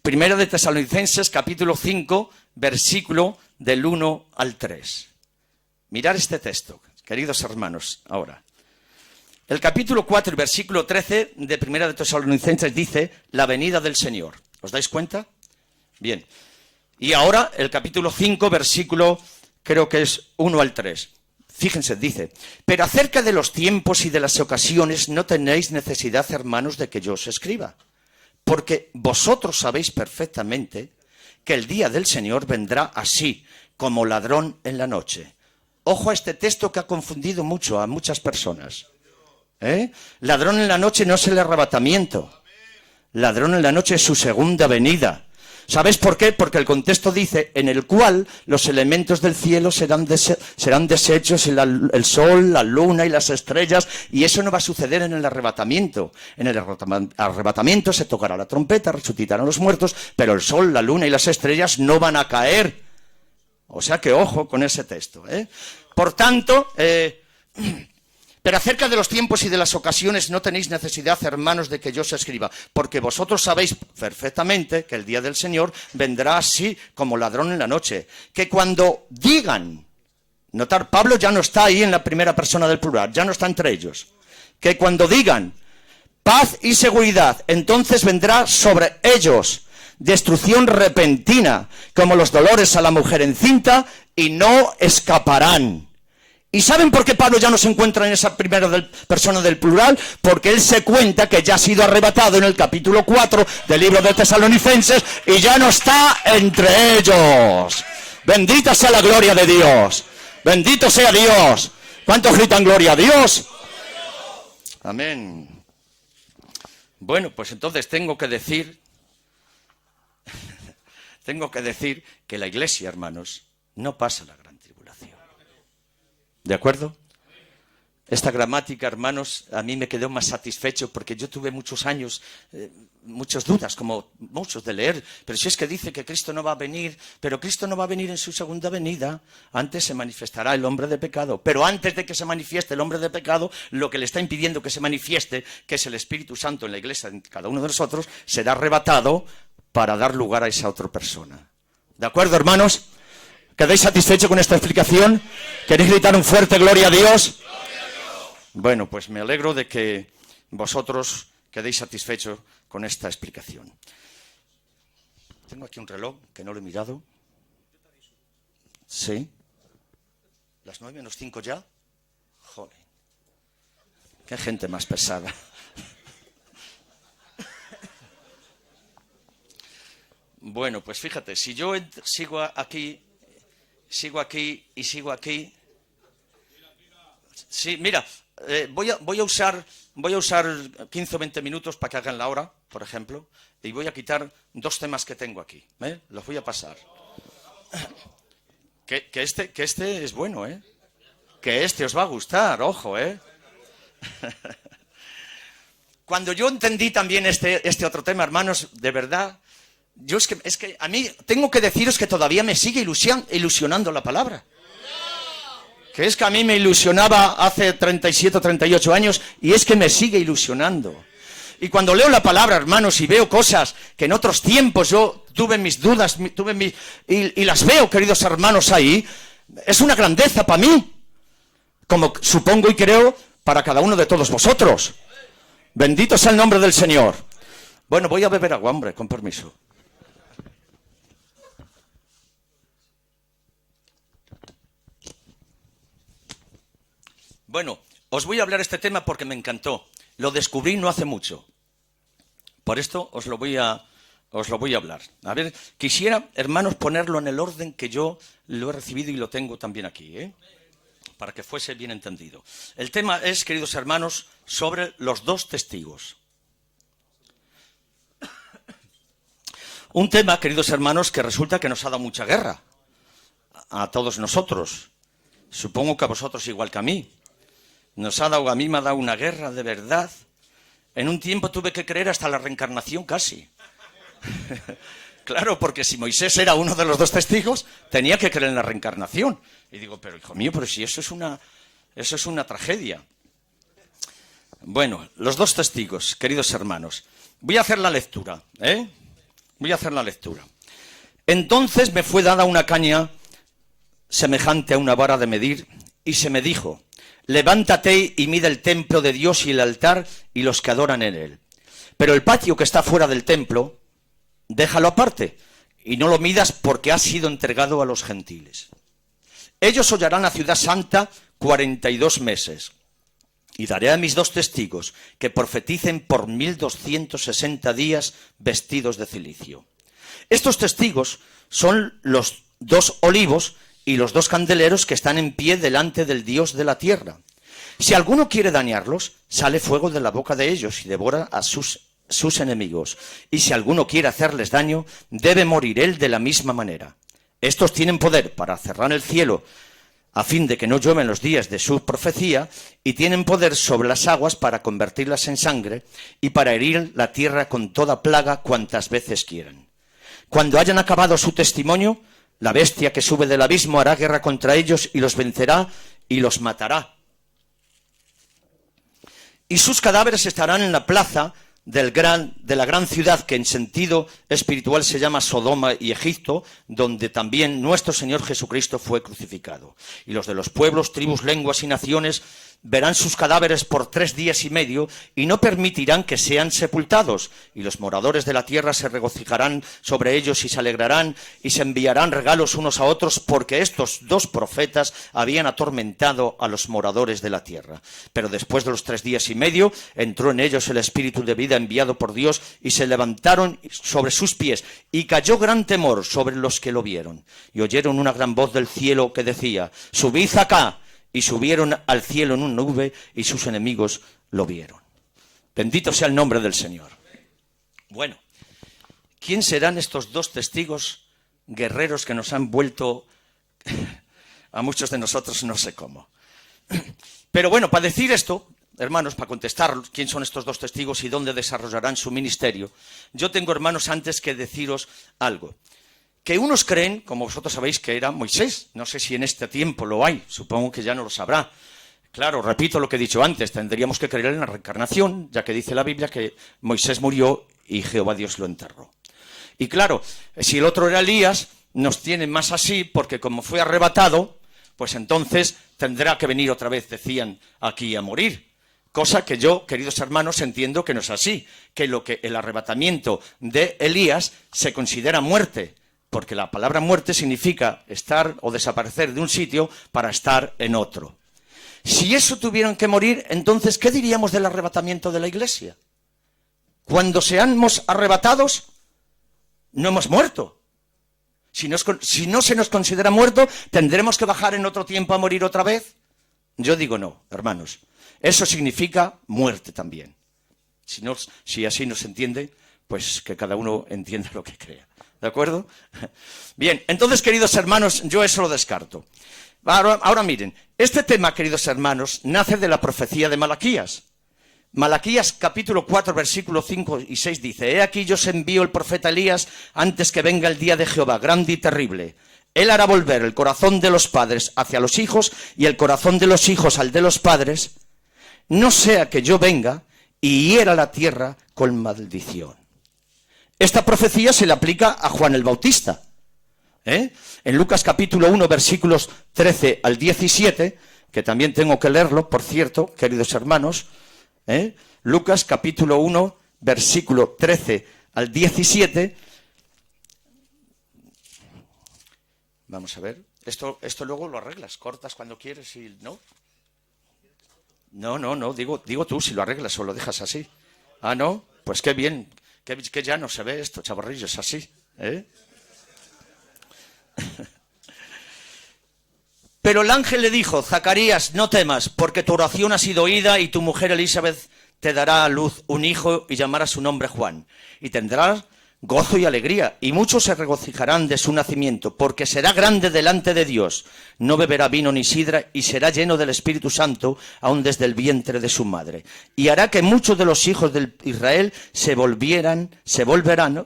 Primera de Tesalonicenses, capítulo 5, versículo del 1 al 3. Mirar este texto, queridos hermanos, ahora. El capítulo 4 y versículo 13 de Primera de Tesalonicenses dice la venida del Señor. ¿Os dais cuenta? Bien. Y ahora el capítulo 5, versículo, creo que es 1 al 3. Fíjense, dice, pero acerca de los tiempos y de las ocasiones no tenéis necesidad, hermanos, de que yo os escriba. Porque vosotros sabéis perfectamente que el día del Señor vendrá así, como ladrón en la noche. Ojo a este texto que ha confundido mucho a muchas personas. Ladrón en la noche no es el arrebatamiento. Ladrón en la noche es su segunda venida. ¿Sabéis por qué? Porque el contexto dice, en el cual los elementos del cielo serán deshechos, el sol, la luna y las estrellas, y eso no va a suceder en el arrebatamiento. En el arrebatamiento se tocará la trompeta, resucitarán los muertos, pero el sol, la luna y las estrellas no van a caer. O sea que ojo con ese texto. Por tanto, pero acerca de los tiempos y de las ocasiones no tenéis necesidad, hermanos, de que yo os escriba, porque vosotros sabéis perfectamente que el día del Señor vendrá así como ladrón en la noche. Que cuando digan, notar, Pablo ya no está ahí en la primera persona del plural, ya no está entre ellos. Que cuando digan paz y seguridad, entonces vendrá sobre ellos destrucción repentina, como los dolores a la mujer encinta, y no escaparán. ¿Y saben por qué Pablo ya no se encuentra en esa primera persona del plural? Porque él se cuenta que ya ha sido arrebatado en el capítulo 4 del libro de Tesalonicenses y ya no está entre ellos. Bendita sea la gloria de Dios. Bendito sea Dios. ¿Cuántos gritan gloria a Dios? Amén. Bueno, pues entonces tengo que decir que la iglesia, hermanos, no pasa la gran tribulación. ¿De acuerdo? Esta gramática, hermanos, a mí me quedó más satisfecho porque yo tuve muchos años, muchas dudas, como muchos de leer. Pero si es que dice que Cristo no va a venir, pero Cristo no va a venir en su segunda venida. Antes se manifestará el hombre de pecado. Pero antes de que se manifieste el hombre de pecado, lo que le está impidiendo que se manifieste, que es el Espíritu Santo en la iglesia de cada uno de nosotros, será arrebatado para dar lugar a esa otra persona. ¿De acuerdo, hermanos? ¿Quedáis satisfechos con esta explicación? ¿Queréis gritar un fuerte gloria a Dios? Bueno, pues me alegro de que vosotros quedéis satisfechos con esta explicación. Tengo aquí un reloj que no lo he mirado. ¿Sí? ¿Las 9:05 ya? Joder. Qué gente más pesada. Bueno, pues fíjate, si yo sigo aquí. Sí, mira, voy a usar 15 o 20 minutos para que hagan la hora, por ejemplo, y voy a quitar 2 temas que tengo aquí, los voy a pasar. Que este es bueno, que este os va a gustar, ojo, Cuando yo entendí también este otro tema, hermanos, de verdad, es que a mí tengo que deciros que todavía me sigue ilusionando la palabra. Que es que a mí me ilusionaba hace 37 o 38 años y es que me sigue ilusionando. Y cuando leo la palabra, hermanos, y veo cosas que en otros tiempos yo tuve mis dudas, y las veo, queridos hermanos, ahí, es una grandeza para mí, como supongo y creo para cada uno de todos vosotros. Bendito sea el nombre del Señor. Bueno, voy a beber agua, hombre, con permiso. Bueno, os voy a hablar de este tema porque me encantó. Lo descubrí no hace mucho. Por esto os lo voy a hablar. A ver, quisiera, hermanos, ponerlo en el orden que yo lo he recibido y lo tengo también aquí, para que fuese bien entendido. El tema es, queridos hermanos, sobre los 2 testigos. Un tema, queridos hermanos, que resulta que nos ha dado mucha guerra a todos nosotros. Supongo que a vosotros igual que a mí. A mí me ha dado una guerra de verdad. En un tiempo tuve que creer hasta la reencarnación casi. Claro, porque si Moisés era uno de los 2 testigos, tenía que creer en la reencarnación. Y digo, pero hijo mío, pero si eso es una tragedia. Bueno, los 2 testigos, queridos hermanos. Voy a hacer la lectura, Voy a hacer la lectura. Entonces me fue dada una caña semejante a una vara de medir y se me dijo: levántate y mide el templo de Dios y el altar y los que adoran en él. Pero el patio que está fuera del templo, déjalo aparte y no lo midas porque ha sido entregado a los gentiles. Ellos hollarán la ciudad santa 42 meses. Y daré a mis 2 testigos que profeticen por 1260 días vestidos de cilicio. Estos testigos son los 2 olivos y los 2 candeleros que están en pie delante del Dios de la tierra. Si alguno quiere dañarlos, sale fuego de la boca de ellos y devora a sus enemigos. Y si alguno quiere hacerles daño, debe morir él de la misma manera. Estos tienen poder para cerrar el cielo a fin de que no llueven los días de su profecía, y tienen poder sobre las aguas para convertirlas en sangre y para herir la tierra con toda plaga cuantas veces quieran. Cuando hayan acabado su testimonio, la bestia que sube del abismo hará guerra contra ellos y los vencerá y los matará. Y sus cadáveres estarán en la plaza de la gran ciudad que en sentido espiritual se llama Sodoma y Egipto, donde también nuestro Señor Jesucristo fue crucificado. Y los de los pueblos, tribus, lenguas y naciones verán sus cadáveres por 3 días y medio y no permitirán que sean sepultados. Y los moradores de la tierra se regocijarán sobre ellos y se alegrarán y se enviarán regalos unos a otros, porque estos 2 profetas habían atormentado a los moradores de la tierra. Pero después de los 3 días y medio entró en ellos el espíritu de vida enviado por Dios y se levantaron sobre sus pies y cayó gran temor sobre los que lo vieron. Y oyeron una gran voz del cielo que decía: subid acá. Y subieron al cielo en una nube y sus enemigos lo vieron. Bendito sea el nombre del Señor. Bueno, ¿quién serán estos 2 testigos guerreros que nos han vuelto a muchos de nosotros no sé cómo? Pero bueno, para decir esto, hermanos, para contestar quién son estos 2 testigos y dónde desarrollarán su ministerio, yo tengo, hermanos, antes que deciros algo. Que unos creen, como vosotros sabéis, que era Moisés. No sé si en este tiempo lo hay, supongo que ya no lo sabrá. Claro, repito lo que he dicho antes, tendríamos que creer en la reencarnación, ya que dice la Biblia que Moisés murió y Jehová Dios lo enterró. Y claro, si el otro era Elías, nos tiene más así, porque como fue arrebatado, pues entonces tendrá que venir otra vez, decían, aquí a morir. Cosa que yo, queridos hermanos, entiendo que no es así, que el arrebatamiento de Elías se considera muerte. Porque la palabra muerte significa estar o desaparecer de un sitio para estar en otro. Si eso tuvieran que morir, entonces, ¿qué diríamos del arrebatamiento de la iglesia? Cuando seamos arrebatados, no hemos muerto. Si no se nos considera muerto, ¿tendremos que bajar en otro tiempo a morir otra vez? Yo digo no, hermanos. Eso significa muerte también. Si así no se entiende, pues que cada uno entienda lo que crea. ¿De acuerdo? Bien, entonces, queridos hermanos, yo eso lo descarto. Ahora miren, este tema, queridos hermanos, nace de la profecía de Malaquías. Malaquías capítulo 4, versículos 5 y 6 dice: He aquí yo os envío el profeta Elías antes que venga el día de Jehová, grande y terrible. Él hará volver el corazón de los padres hacia los hijos y el corazón de los hijos al de los padres, no sea que yo venga y hiera la tierra con maldición. Esta profecía se le aplica a Juan el Bautista. En Lucas capítulo 1, versículos 13 al 17, que también tengo que leerlo, por cierto, queridos hermanos. Lucas capítulo 1, versículo 13 al 17. Vamos a ver. Esto luego lo arreglas, cortas cuando quieres y no. No, digo tú si lo arreglas o lo dejas así. Ah, no, pues qué bien. Que ya no se ve esto, chavarrillos, así. Pero el ángel le dijo: Zacarías, no temas, porque tu oración ha sido oída y tu mujer Elizabeth te dará a luz un hijo y llamará su nombre Juan. Y tendrás gozo y alegría, y muchos se regocijarán de su nacimiento, porque será grande delante de Dios. No beberá vino ni sidra, y será lleno del Espíritu Santo, aun desde el vientre de su madre. Y hará que muchos de los hijos de Israel se volverán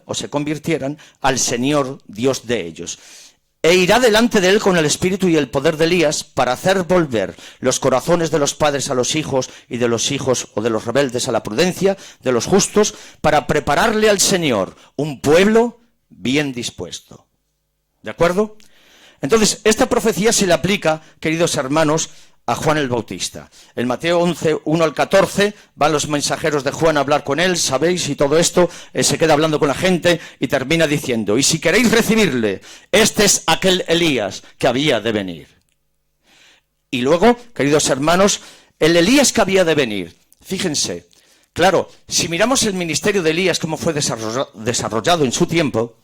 o se convirtieran al Señor Dios de ellos. E irá delante de él con el espíritu y el poder de Elías para hacer volver los corazones de los padres a los hijos y de los hijos o de los rebeldes a la prudencia de los justos, para prepararle al Señor un pueblo bien dispuesto. ¿De acuerdo? Entonces, esta profecía se le aplica, queridos hermanos, a Juan el Bautista. En Mateo 11, 1 al 14, van los mensajeros de Juan a hablar con él, sabéis, y todo esto, se queda hablando con la gente y termina diciendo: y si queréis recibirle, este es aquel Elías que había de venir. Y luego, queridos hermanos, el Elías que había de venir, fíjense, claro, si miramos el ministerio de Elías, cómo fue desarrollado en su tiempo,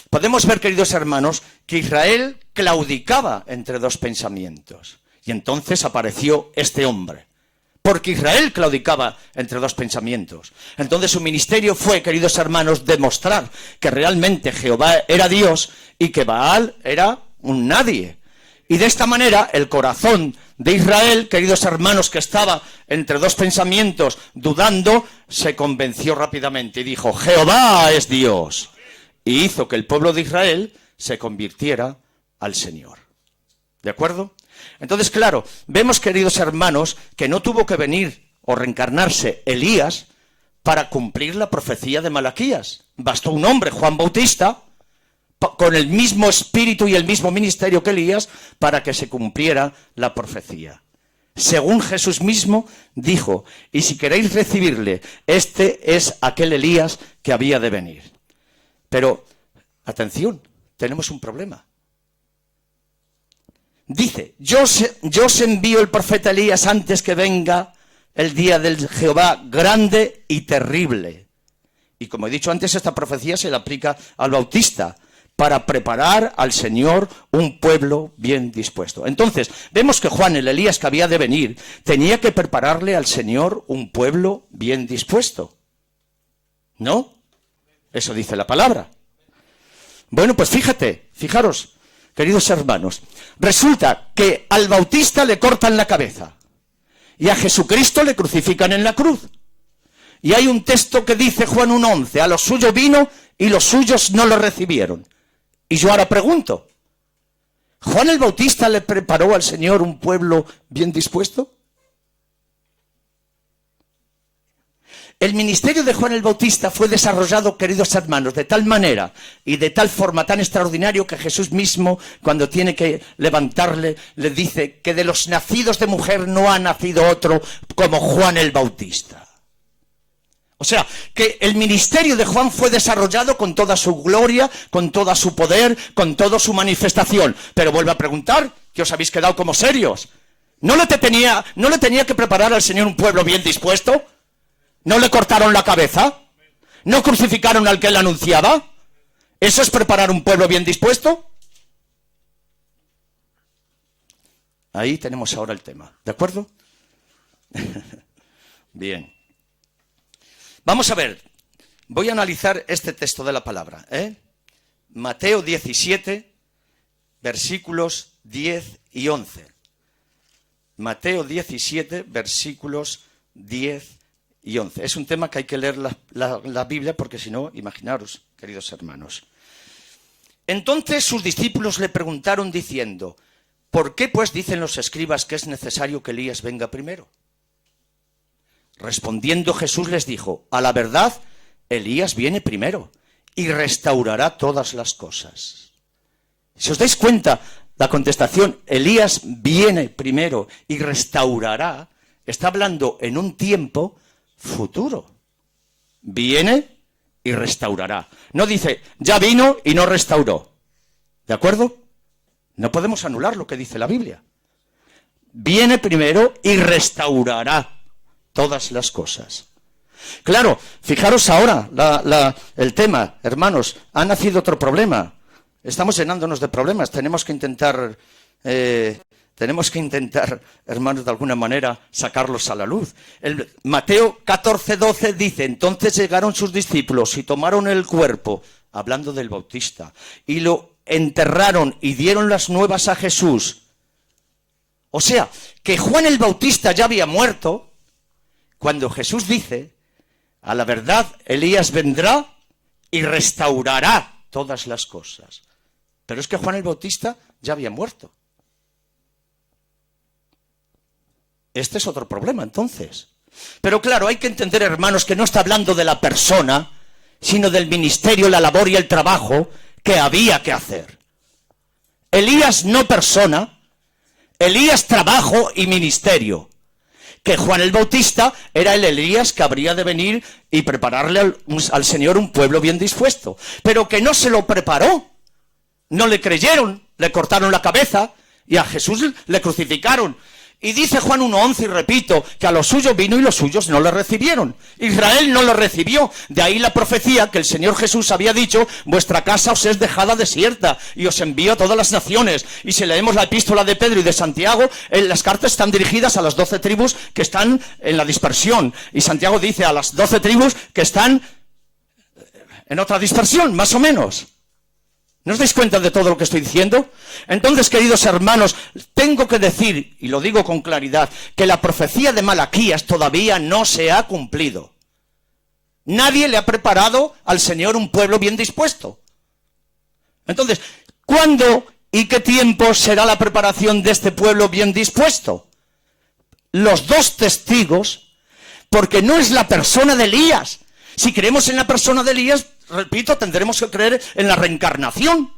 podemos ver, queridos hermanos, que Israel claudicaba entre 2 pensamientos. Y entonces apareció este hombre, porque Israel claudicaba entre 2 pensamientos. Entonces su ministerio fue, queridos hermanos, demostrar que realmente Jehová era Dios y que Baal era un nadie. Y de esta manera el corazón de Israel, queridos hermanos, que estaba entre 2 pensamientos dudando, se convenció rápidamente y dijo: Jehová es Dios. Y hizo que el pueblo de Israel se convirtiera al Señor. ¿De acuerdo? Entonces, claro, vemos, queridos hermanos, que no tuvo que venir o reencarnarse Elías para cumplir la profecía de Malaquías. Bastó un hombre, Juan Bautista, con el mismo espíritu y el mismo ministerio que Elías, para que se cumpliera la profecía. según Jesús mismo dijo, y si queréis recibirle, este es aquel Elías que había de venir. Pero, atención, tenemos un problema. Dice, yo os envío el profeta Elías antes que venga el día del Jehová grande y terrible. Y como he dicho antes, esta profecía se le aplica al Bautista, para preparar al Señor un pueblo bien dispuesto. Entonces, vemos que Juan, el Elías que había de venir, tenía que prepararle al Señor un pueblo bien dispuesto. ¿No? Eso dice la palabra. Bueno, pues fijaros, queridos hermanos, resulta que al Bautista le cortan la cabeza y a Jesucristo le crucifican en la cruz. Y hay un texto que dice Juan 1:11, a los suyos vino y los suyos no lo recibieron. Y yo ahora pregunto, ¿Juan el Bautista le preparó al Señor un pueblo bien dispuesto? El ministerio de Juan el Bautista fue desarrollado, queridos hermanos, de tal manera y de tal forma tan extraordinario que Jesús mismo, cuando tiene que levantarle, le dice que de los nacidos de mujer no ha nacido otro como Juan el Bautista. O sea, que el ministerio de Juan fue desarrollado con toda su gloria, con todo su poder, con toda su manifestación. Pero vuelvo a preguntar, que os habéis quedado como serios. ¿No le tenía que preparar al Señor un pueblo bien dispuesto? ¿No le cortaron la cabeza? ¿No crucificaron al que él anunciaba? ¿Eso es preparar un pueblo bien dispuesto? Ahí tenemos ahora el tema, ¿de acuerdo? Bien. Vamos a ver, voy a analizar este texto de la palabra. Mateo 17, versículos 10 y 11. Mateo 17, versículos 10 y 11. Es un tema que hay que leer la Biblia porque si no, imaginaros, queridos hermanos. Entonces sus discípulos le preguntaron diciendo, ¿por qué pues dicen los escribas que es necesario que Elías venga primero? Respondiendo Jesús les dijo, a la verdad, Elías viene primero y restaurará todas las cosas. Si os dais cuenta, la contestación, Elías viene primero y restaurará, está hablando en un tiempo futuro. Viene y restaurará. No dice, ya vino y no restauró. ¿De acuerdo? No podemos anular lo que dice la Biblia. Viene primero y restaurará todas las cosas. Claro, fijaros ahora el tema, hermanos, ha nacido otro problema. Estamos llenándonos de problemas. Tenemos que intentar, hermanos, de alguna manera sacarlos a la luz. Mateo 14:12 dice, entonces llegaron sus discípulos y tomaron el cuerpo, hablando del Bautista, y lo enterraron y dieron las nuevas a Jesús. O sea, que Juan el Bautista ya había muerto, cuando Jesús dice, a la verdad, Elías vendrá y restaurará todas las cosas. Pero es que Juan el Bautista ya había muerto. Este es otro problema, entonces. Pero claro, hay que entender, hermanos, que no está hablando de la persona, sino del ministerio, la labor y el trabajo que había que hacer. Elías no persona, Elías trabajo y ministerio. Que Juan el Bautista era el Elías que habría de venir y prepararle al Señor un pueblo bien dispuesto. Pero que no se lo preparó. No le creyeron, le cortaron la cabeza y a Jesús le crucificaron. Y dice Juan 1:11, y repito, que a los suyos vino y los suyos no le recibieron. Israel no lo recibió. De ahí la profecía que el Señor Jesús había dicho, vuestra casa os es dejada desierta y os envío a todas las naciones. Y si leemos la epístola de Pedro y de Santiago, las cartas están dirigidas a las 12 tribus que están en la dispersión. Y Santiago dice a las 12 tribus que están en otra dispersión, más o menos. ¿No os dais cuenta de todo lo que estoy diciendo? Entonces, queridos hermanos, tengo que decir, y lo digo con claridad, que la profecía de Malaquías todavía no se ha cumplido. Nadie le ha preparado al Señor un pueblo bien dispuesto. Entonces, ¿cuándo y qué tiempo será la preparación de este pueblo bien dispuesto? Los dos testigos, porque no es la persona de Elías. Si creemos en la persona de Elías, repito, tendremos que creer en la reencarnación.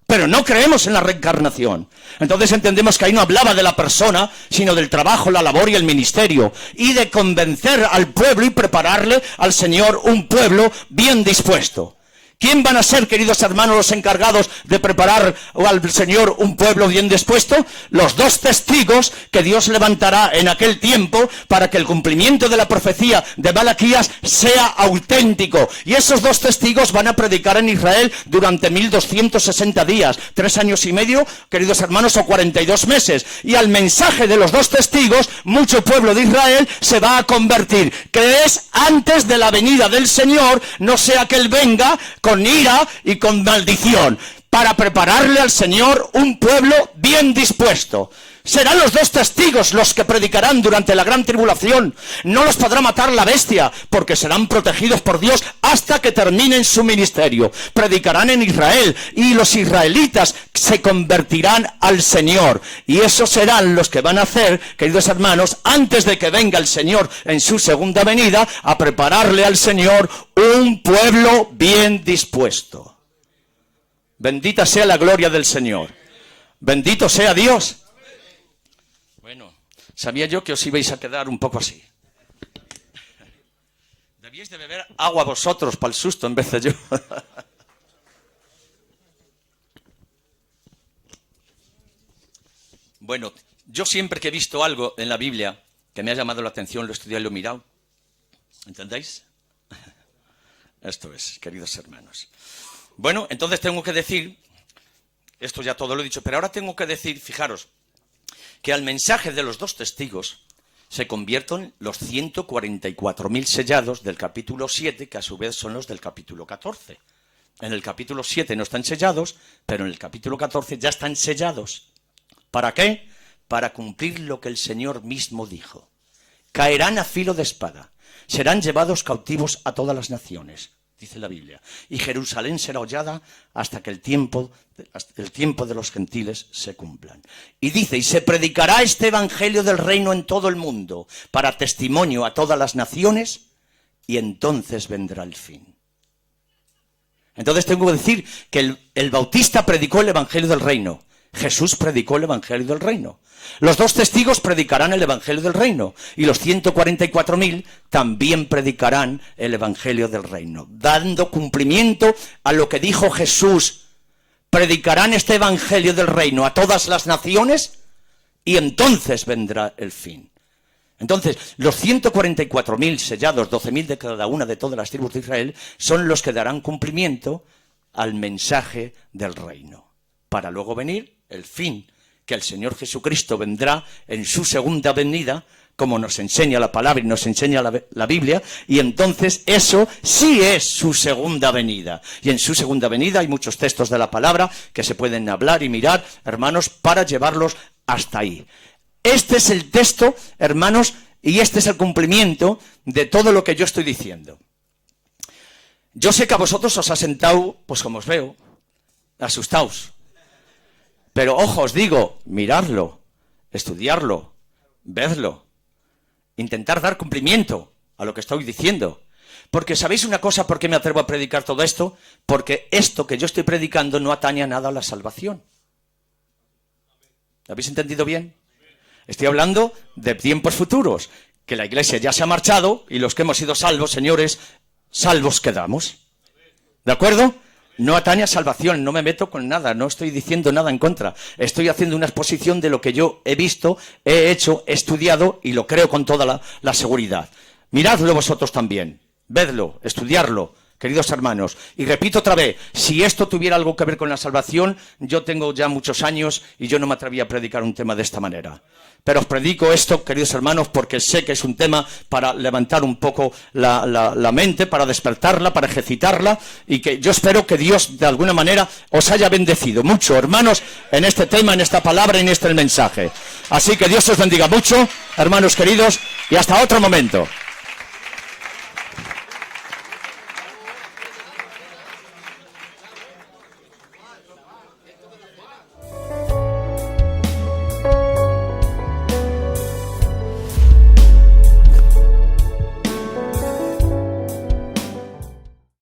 pero no creemos en la reencarnación. Entonces entendemos que ahí no hablaba de la persona, sino del trabajo, la labor y el ministerio, y de convencer al pueblo y prepararle al Señor un pueblo bien dispuesto. ¿Quién van a ser, queridos hermanos, los encargados de preparar al Señor un pueblo bien dispuesto? Los 2 testigos que Dios levantará en aquel tiempo para que el cumplimiento de la profecía de Malaquías sea auténtico. Y esos 2 testigos van a predicar en Israel durante 1260 días, 3 años y medio, queridos hermanos, o 42 meses. Y al mensaje de los 2 testigos, mucho pueblo de Israel se va a convertir. Que es antes de la venida del Señor, no sea que Él venga con ira y con maldición, para prepararle al Señor un pueblo bien dispuesto. Serán los 2 testigos los que predicarán durante la gran tribulación. No los podrá matar la bestia, porque serán protegidos por Dios hasta que terminen su ministerio. Predicarán en Israel, y los israelitas se convertirán al Señor. Y esos serán los que van a hacer, queridos hermanos, antes de que venga el Señor en su segunda venida, a prepararle al Señor un pueblo bien dispuesto. Bendita sea la gloria del Señor. Bendito sea Dios. Bueno, sabía yo que os ibais a quedar un poco así. Debíais de beber agua vosotros para el susto en vez de yo. Bueno, yo siempre que he visto algo en la Biblia que me ha llamado la atención, lo he estudiado y lo he mirado. ¿Entendéis? Esto es, queridos hermanos. Bueno, entonces tengo que decir, esto ya todo lo he dicho, pero ahora tengo que decir, fijaros, que al mensaje de los 2 testigos se convierten los 144.000 sellados del capítulo 7, que a su vez son los del capítulo 14. En el capítulo 7 no están sellados, pero en el capítulo 14 ya están sellados. ¿Para qué? Para cumplir lo que el Señor mismo dijo. Caerán a filo de espada, serán llevados cautivos a todas las naciones, dice la Biblia, y Jerusalén será hollada hasta que el tiempo de los gentiles se cumplan. Y dice, y se predicará este evangelio del reino en todo el mundo, para testimonio a todas las naciones, y entonces vendrá el fin. Entonces tengo que decir que el Bautista predicó el evangelio del reino, Jesús predicó el evangelio del reino. Los 2 testigos predicarán el evangelio del reino, y los 144.000 también predicarán el evangelio del reino, dando cumplimiento a lo que dijo Jesús. Predicarán este evangelio del reino a todas las naciones, y entonces vendrá el fin. Entonces, los 144.000 sellados, 12.000 de cada una de todas las tribus de Israel, son los que darán cumplimiento al mensaje del reino, para luego venir el fin, que el Señor Jesucristo vendrá en su segunda venida, como nos enseña la palabra y nos enseña la Biblia, y entonces eso sí es su segunda venida. Y en su segunda venida hay muchos textos de la palabra que se pueden hablar y mirar, hermanos, para llevarlos hasta ahí. Este es el texto, hermanos, y este es el cumplimiento de todo lo que yo estoy diciendo. Yo sé que a vosotros os ha sentado, pues como os veo, asustaos. Pero ojo, os digo, miradlo, estudiarlo, vedlo, intentar dar cumplimiento a lo que estoy diciendo. Porque ¿sabéis una cosa por qué me atrevo a predicar todo esto? Porque esto que yo estoy predicando no atañe a nada a la salvación. ¿Lo habéis entendido bien? Estoy hablando de tiempos futuros, que la iglesia ya se ha marchado y los que hemos sido salvos, señores, salvos quedamos. ¿De acuerdo? No atañe a salvación, no me meto con nada, no estoy diciendo nada en contra. Estoy haciendo una exposición de lo que yo he visto, he hecho, he estudiado y lo creo con toda la seguridad. Miradlo vosotros también, vedlo, estudiarlo, queridos hermanos. Y repito otra vez, si esto tuviera algo que ver con la salvación, yo tengo ya muchos años y yo no me atrevía a predicar un tema de esta manera. Pero os predico esto, queridos hermanos, porque sé que es un tema para levantar un poco la mente, para despertarla, para ejercitarla, y que yo espero que Dios, de alguna manera, os haya bendecido mucho, hermanos, en este tema, en esta palabra y en este mensaje. Así que Dios os bendiga mucho, hermanos queridos, y hasta otro momento.